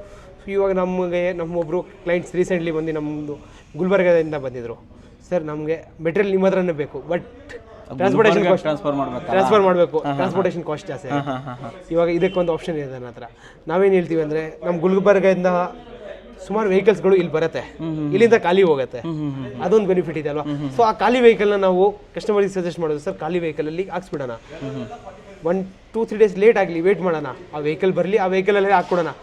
ಸೊ ಇವಾಗ ನಮಗೆ ನಮ್ಮೊಬ್ಬರು ಕ್ಲೈಂಟ್ಸ್ ರೀಸೆಂಟ್ಲಿ ಬಂದು ನಮ್ಮದು ಗುಲ್ಬರ್ಗದಿಂದ ಬಂದಿದ್ದರು. ಸರ್ ನಮಗೆ ಮೆಟೀರಿಯಲ್ ನಿಮ್ಮ ಹತ್ರನೇ ಬೇಕು, ಬಟ್ ಟ್ರಾನ್ಸ್ಪೋರ್ಟೇಷನ್ ಕಾಸ್ಟ್ ಟ್ರಾನ್ಸ್ಫರ್ ಮಾಡಬೇಕು, ಟ್ರಾನ್ಸ್ಪೋರ್ಟೇಷನ್ ಕಾಸ್ಟ್ ಜಾಸ್ತಿ. ಇವಾಗ ಇದಕ್ಕೊಂದು ಆಪ್ಷನ್ ಇದೆ ನನ್ನ ಹತ್ರ. ನಾವೇನು ಹೇಳ್ತೀವಿ ಅಂದರೆ ನಮ್ಮ ಗುಲ್ಬರ್ಗದಿಂದ ಸುಮಾರು ವೆಹಿಕಲ್ಸ್ಗಳು ಇಲ್ಲಿ ಬರುತ್ತೆ, ಇಲ್ಲಿಂದ ಖಾಲಿ ಹೋಗುತ್ತೆ, ಅದೊಂದು ಬೆನಿಫಿಟ್ ಇದೆ ಅಲ್ವಾ. ಸೊ ಆ ಖಾಲಿ ವೆಹಿಕಲ್ನ ನಾವು ಕಸ್ಟಮರ್ಗೆ ಸಜೆಸ್ಟ್ ಮಾಡೋದು, ಸರ್ ಖಾಲಿ ವೆಹಿಕಲಲ್ಲಿ ಹಾಕ್ಸ್ಬಿಡೋಣ, 1-2-3 ಡೇಸ್ ಲೇಟ್ ಆಗಲಿ ವೇಟ್ ಮಾಡೋಣ, ಆ ವೆಹಿಕಲ್ ಬರಲಿ, ಆ ವೆಹಿಕಲಲ್ಲಿ ಹಾಕ್ಕೊಡೋಣ.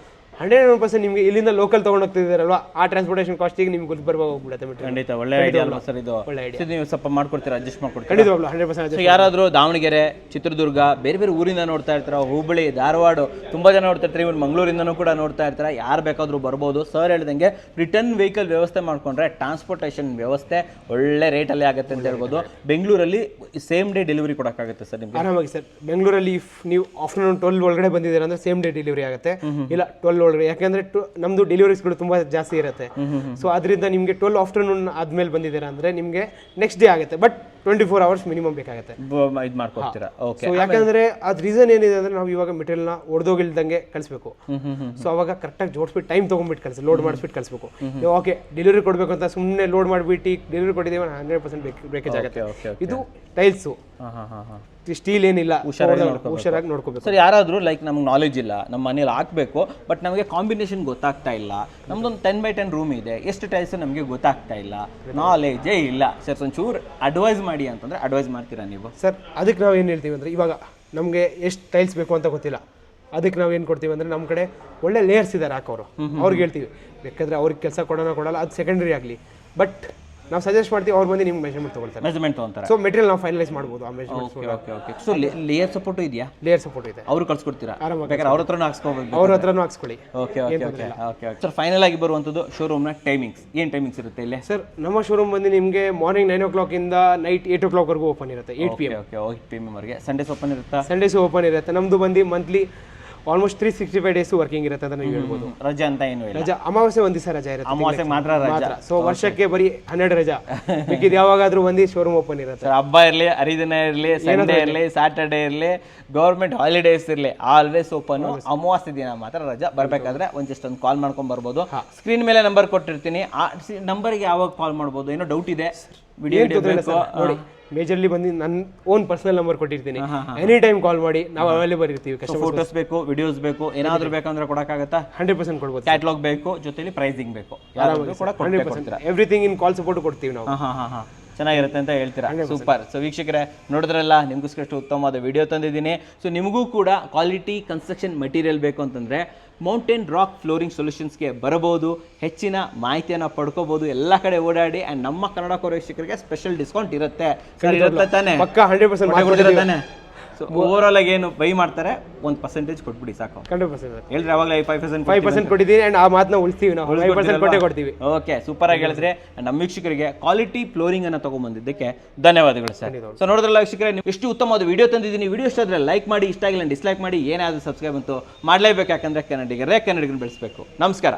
100% ನಿಮಗೆ ಇಲ್ಲಿಂದ ಲೋಕಲ್ ತೊಗೊಂಡು ಹೋಗ್ತಿದ್ದೀರಲ್ವಾ, ಆ ಟ್ರಾನ್ಸ್ಪೋರ್ಟೇಷನ್ ಕಾಸ್ಟಿಗೆ ನಿಮ್ಗೆ ಗುಲ್ಬರ್ಗ ಹೋಗ್ಬಿಡುತ್ತೆ. ಖಂಡಿತ ಒಳ್ಳೆ ಐಡಿಯಾ ಅಲ್ವಾ ಸರ್ ಇದು? ಒಳ್ಳೆ ಐಡಿಯಾ. ನೀವು ಸ್ವಲ್ಪ ಮಾಡ್ಕೊಡ್ತೀರಾ, ಅಡ್ಜಸ್ಟ್ ಮಾಡ್ಕೊಡ್ತೀರಾ? ಖಂಡಿತವಾಗ್ಲೂ 100%. ಯಾರಾದರೂ ದಾವಣಗೆರೆ, ಚಿತ್ರದುರ್ಗ, ಬೇರೆ ಬೇರೆ ಊರಿಂದ ನೋಡ್ತಾ ಇರ್ತಾರ, ಹುಬ್ಬಳ್ಳಿ, ಧಾರವಾಡ, ತುಂಬ ಜನ ನೋಡ್ತಾ ಇರ್ತಾರೆ, ಇವ್ರು ಮಂಗಳೂರಿಂದನೂ ಕೂಡ ನೋಡ್ತಾ ಇರ್ತಾರೆ, ಯಾರು ಬೇಕಾದರೂ ಬರ್ಬೋದು. ಸರ್ ಹೇಳ್ದಂಗೆ ರಿಟರ್ನ್ ವೆಹಿಕಲ್ ವ್ಯವಸ್ಥೆ ಮಾಡ್ಕೊಂಡ್ರೆ ಟ್ರಾನ್ಸ್ಪೋರ್ಟೇಷನ್ ವ್ಯವಸ್ಥೆ ಒಳ್ಳೆ ರೇಟಲ್ಲೇ ಆಗುತ್ತೆ ಅಂತ ಹೇಳ್ಬೋದು. ಬೆಂಗಳೂರಲ್ಲಿ ಸೇಮ್ ಡೇ ಡೆಲಿವರಿ ಕೊಡೋಕ್ಕಾಗುತ್ತೆ ಸರ್ ನಿಮಗೆ? ಆರಾಮಾಗಿ ಸರ್. ಬೆಂಗಳೂರಲ್ಲಿ ಇಫ್ ನೀವು ಆಫ್ಟರ್ನೂನ್ 12 ಒಳಗಡೆ ಬಂದಿದ್ದೀರಾ ಅಂದರೆ ಸೇಮ್ ಡೇ ಡೆಲಿವರಿ ಆಗುತ್ತೆ, ಇಲ್ಲ 12 ಒಳಗಡೆ, ಯಾಕೆಂದರೆ ನಮ್ಮದು ಡೆಲಿವರೀಸ್ಗಳು ತುಂಬ ಜಾಸ್ತಿ ಇರುತ್ತೆ. ಸೊ ಅದರಿಂದ ನಿಮಗೆ 12 ಆಫ್ಟರ್ನೂನ್ ಆದಮೇಲೆ ಬಂದಿದ್ದೀರಾ ಅಂದರೆ ನಿಮಗೆ ನೆಕ್ಸ್ಟ್ ಡೇ ಆಗುತ್ತೆ, ಬಟ್ 24 hours ಮಿನಿಮಮ್ ಬೇಕಾಗುತ್ತೆ ಇದು ಮಾಡ್ಕೊಡ್ತೀರಾ. ಓಕೆ. ಸೊ ಯಾಕಂದರೆ ಅದು ರೀಸನ್ ಏನಿದೆ ಅಂದರೆ ನಾವು ಇವಾಗ ಮೆಟೀರಿಯಲ್ನ ಒಡೆದೋಗಿಲ್ದಂಗೆ ಕಳಿಸ್ಬೇಕು. ಸೊ ಅವಾಗ ಕರೆಕ್ಟಾಗಿ ಜೋಡಿಸ್ಬಿಟ್ಟು ಟೈಮ್ ತೊಗೊಂಡ್ಬಿಟ್ಟು ಕಳಿಸಿ, ಲೋಡ್ ಮಾಡಿಸ್ಬಿಟ್ಟು ಕಳಿಸ್ಬೇಕು. ಓಕೆ ಡೆಲಿವರಿ ಕೊಡಬೇಕು ಅಂತ ಸುಮ್ಮನೆ ಲೋಡ್ ಮಾಡಿಬಿಟ್ಟು ಡೆಲಿವರಿ ಕೊಟ್ಟಿದ್ದೀವಿ 100% ಬ್ರೇಕೇಜ್ ಆಗುತ್ತೆ. ಇದು ಟೈಲ್ಸು, ಸ್ಟೀಲ್ ಏನಿಲ್ಲ, ಹುಷಾರಾಗಿ ನೋಡ್ಕೋಬೇಕು. ಸರ್, ಯಾರಾದರೂ ಲೈಕ್ ನಮ್ಗೆ ನಾಲೆಜ್ ಇಲ್ಲ, ನಮ್ಮ ಮನೇಲಿ ಹಾಕಬೇಕು, ಬಟ್ ನಮಗೆ ಕಾಂಬಿನೇಷನ್ ಗೊತ್ತಾಗ್ತಾ ಇಲ್ಲ, ನಮ್ದೊಂದು 10x10 ರೂಮ್ ಇದೆ, ಎಷ್ಟು ಟೈಲ್ಸ್ ನಮಗೆ ಗೊತ್ತಾಗ್ತಾ ಇಲ್ಲ, ನಾಲೆಜೇ ಇಲ್ಲ ಸರ್, ಒಂಚೂರು ಅಡ್ವೈಸ್ ಮಾಡಿ ಅಂತಂದರೆ ಅಡ್ವೈಸ್ ಮಾಡ್ತೀರಾ ನೀವು? ಸರ್ ಅದಕ್ಕೆ ನಾವು ಏನು ಹೇಳ್ತೀವಿ ಅಂದರೆ, ಇವಾಗ ನಮಗೆ ಎಷ್ಟು ಟೈಲ್ಸ್ ಬೇಕು ಅಂತ ಗೊತ್ತಿಲ್ಲ, ಅದಕ್ಕೆ ನಾವು ಏನು ಕೊಡ್ತೀವಿ ಅಂದರೆ, ನಮ್ಮ ಕಡೆ ಒಳ್ಳೆ ಲೇಯರ್ಸ್ ಇದ್ದಾರೆ ಹಾಕೋರು, ಅವ್ರಿಗೆ ಹೇಳ್ತೀವಿ, ಬೇಕಾದರೆ ಅವ್ರಿಗೆ ಕೆಲಸ ಕೊಡೋಲ್ಲ, ಅದು ಸೆಕೆಂಡ್ರಿ ಆಗಲಿ, ಬಟ್ ನಾವು ಸಜೆಸ್ಟ್ ಮಾಡ್ತೀವಿ, ಅವ್ರು ಬಂದು ನಿಮ್ಗೆ ಮೆಜರ್ಮೆಂಟ್ ತೊಗೊಳ್ತಾರೆ. ಸೊ ಮೆಟೀರಿಯಲ್ ನಾವು ಫೈನಲೈಸ್ ಮಾಡ್ಬೋದು ಆ ಮೆಜರ್ಮೆಂಟ್. ಸೊ ಲೇಯರ್ ಸಪೋರ್ಟ್ ಇದೆಯಾ? ಲೇಯರ್ ಸಪೋರ್ಟ್ ಇದೆ, ಅವರು ಕಳ್ಸಿಕೊಡ್ತೀರಾ? ಆರಾಮಾಗಿ ಅವ್ರ ಹತ್ರನೂ ಹಾಕ್ಸ್ಕೋಬೇಕು, ಅವ್ರ ಹತ್ರನೂ ಹಾಕ್ಸ್ಕೊಳ್ಳಿ. ಓಕೆ. ಸರ್ ಫೈನಲ್ ಆಗಿ ಬರುವಂಥದ್ದು ಶೋರೂಮ್ನ ಟೈಮಿಂಗ್ಸ್ ಏನು ಟೈಮಿಂಗ್ಸ್ ಇರುತ್ತೆ ಇಲ್ಲಿ? ಸರ್ ನಮ್ಮ ಶೋರೂಮ್ ಬಂದು ನಿಮಗೆ ಮಾರ್ನಿಂಗ್ 9 o'clock ಇಂದ ನೈಟ್ 8 o'clock ವರೆಗೂ ಓಪನ್ ಇರುತ್ತೆ, 8 PM. 8 PM ವರೆಗೆ. ಸಂಡೇಸ್ ಓಪನ್ ಇರುತ್ತಾ? ಸಂಡೇಸ್ ಓಪನ್ ಇರುತ್ತೆ. ನಮ್ಮದು ಬಂದು ಮಂತ್ಲಿ ಆಲ್ಮೋಸ್ಟ್ 365 ಡೇಸ್ ವರ್ಕಿಂಗ್ ಇರುತ್ತೆ ಅಂತ ನೀವು ಹೇಳ್ಬೋದು. ರಜಾ ಅಂತ ಏನು ಇಲ್ಲ? ರಜಾ ಅಮಾವಾಸ್ಯೆ ಒಂದು ದಿವಸ ರಜಾ ಇರುತ್ತೆ, ಅಮಾವಾಸ್ಯೆ ಮಾತ್ರ ರಜಾ. ಸೊ ವರ್ಷಕ್ಕೆ ಬರೀ 12 ರಜಾ, ಮಿಕ್ಕಿದ ಯಾವಾಗಾದ್ರೂ ಒಂದು ಶೋರೂಮ್ ಓಪನ್ ಇರುತ್ತೆ. ಹಬ್ಬ ಇರಲಿ, ಹರಿದಿನ ಇರಲಿ, ಸಂಡೇ ಇರಲಿ, ಸ್ಯಾಟರ್ಡೇ ಇರಲಿ, ಗೌರ್ಮೆಂಟ್ ಹಾಲಿಡೇಸ್ ಇರಲಿ, ಆಲ್ವೇಸ್ ಓಪನ್. ಅಮಾವಾಸ್ಯೆ ದಿನ ಮಾತ್ರ ರಜಾ. ಬರಬೇಕಾದ್ರೆ ಒಂದು ಕಾಲ್ ಮಾಡ್ಕೊಂಡು ಬರ್ಬೋದು. ಸ್ಕ್ರೀನ್ ಮೇಲೆ ನಂಬರ್ ಕೊಟ್ಟಿರ್ತೀನಿ, ಆ ನಂಬರ್ಗೆ ಯಾವಾಗ ಕಾಲ್ ಮಾಡ್ಬೋದು? ಏನೋ ಡೌಟ್ ಇದೆ, ವಿಡಿಯೋ ನೋಡಿ, ಮೇಜರ್ಲಿ ಬಂದು ನನ್ನ ಓನ್ ಪರ್ಸನಲ್ ನಂಬರ್ ಕೊಟ್ಟಿರ್ತೀನಿ, ಎನಿ ಟೈಮ್ ಕಾಲ್ ಮಾಡಿ, ನಾವು ಅವೈಲೇಬಲ್ ಇರ್ತೀವಿ. ಫೋಟೋಸ್ ಬೇಕು, ವಿಡಿಯೋಸ್ ಬೇಕು, ಏನಾದರೂ ಬೇಕಂದ್ರೆ ಕೊಡಕ್ಕಾಗತ್ತಾ? 100% ಕೊಡ್ಬೋದು. ಕ್ಯಾಟ್ಲಾಗ್ ಬೇಕು, ಜೊತೆಲಿ ಪ್ರೈಸಿಂಗ್ ಬೇಕು, ಎವ್ರಿಥಿಂಗ್ ಇನ್ ಕಾಲ್ ಸಪೋರ್ಟ್ ಕೊಡ್ತೀವಿ ನಾವು. ಚೆನ್ನಾಗಿರುತ್ತೆ ಅಂತ ಹೇಳ್ತೀರಾ? ಸೂಪರ್. ಸೊ ವೀಕ್ಷಕರೇ ನೋಡಿದ್ರಲ್ಲ, ನಿಮಗೋಸ್ಕರಷ್ಟು ಉತ್ತಮವಾದ ವಿಡಿಯೋ ತಂದಿದ್ದೀನಿ. ಸೊ ನಿಮಗೂ ಕೂಡ ಕ್ವಾಲಿಟಿ ಕನ್ಸ್ಟ್ರಕ್ಷನ್ ಮೆಟೀರಿಯಲ್ ಬೇಕು ಅಂತಂದರೆ ಮೌಂಟೇನ್ ರಾಕ್ ಫ್ಲೋರಿಂಗ್ ಸೊಲ್ಯೂಷನ್ಸ್ಗೆ ಬರಬಹುದು, ಹೆಚ್ಚಿನ ಮಾಹಿತಿಯನ್ನು ಪಡ್ಕೋಬಹುದು, ಎಲ್ಲ ಕಡೆ ಓಡಾಡಿ. ಆ್ಯಂಡ್ ನಮ್ಮ ಕನ್ನಡ ಕೋರ್ ವೀಕ್ಷಕರಿಗೆ ಸ್ಪೆಷಲ್ ಡಿಸ್ಕೌಂಟ್ ಇರುತ್ತೆ ತಾನೆ? ಪಕ್ಕಾ 100% ತಾನೆ? ಸೊ ಓವರ್ ಆಲ್ ಆಗಿ ಏನು ಬೈ ಮಾಡ್ತಾರೆ 1% ಕೊಟ್ಬಿಡಿ ಸಾಕು. 100% ಹೇಳಿದ್ರೆ ಅವಾಗಲೇ 5% ಕೊಟ್ಟಿದ್ದೀನಿ, ಆ್ಯಂಡ್ ಆ ಮಾತನ್ನ ಉಳಿಸ್ತೀವಿ ನಾವು, 5% ಕೊಟ್ಟೇ ಕೊಡ್ತೀವಿ. ಓಕೆ, ಸೂಪರ್ ಆಗಿ ಹೇಳಿದ್ರೆ. ನಮ್ಮ ವೀಕ್ಷಕರಿಗೆ ಕ್ವಾಲಿಟಿ ಫ್ಲೋರಿಂಗ್ ಅನ್ನು ತಗೊಂಡ್ಬಂದಿದ್ದಕ್ಕೆ ಧನ್ಯವಾದಗಳು ಸರ್. ಸೊ ನೋಡಿದ್ರಲ್ಲ ವೀಕ್ಷಕರೇ, ನೀವು ಎಷ್ಟು ಉತ್ತಮವಾದ ವಿಡಿಯೋ ತಂದಿದ್ದೀನಿ. ವಿಡಿಯೋ ಇಷ್ಟ ಆದರೆ ಲೈಕ್ ಮಾಡಿ, ಇಷ್ಟ ಆಗಿಲ್ಲ ಡಿಸ್ಲೈಕ್ ಮಾಡಿ, ಏನಾದರೂ ಸಬ್ಸ್ಕ್ರೈಬ್ ಅಂತೂ ಮಾಡಲೇಬೇಕು, ಯಾಕಂದರೆ ಕನ್ನಡಿಗರೇ ಕನ್ನಡಿಗರನ್ನು ಬೆಳೆಸಬೇಕು. ನಮಸ್ಕಾರ.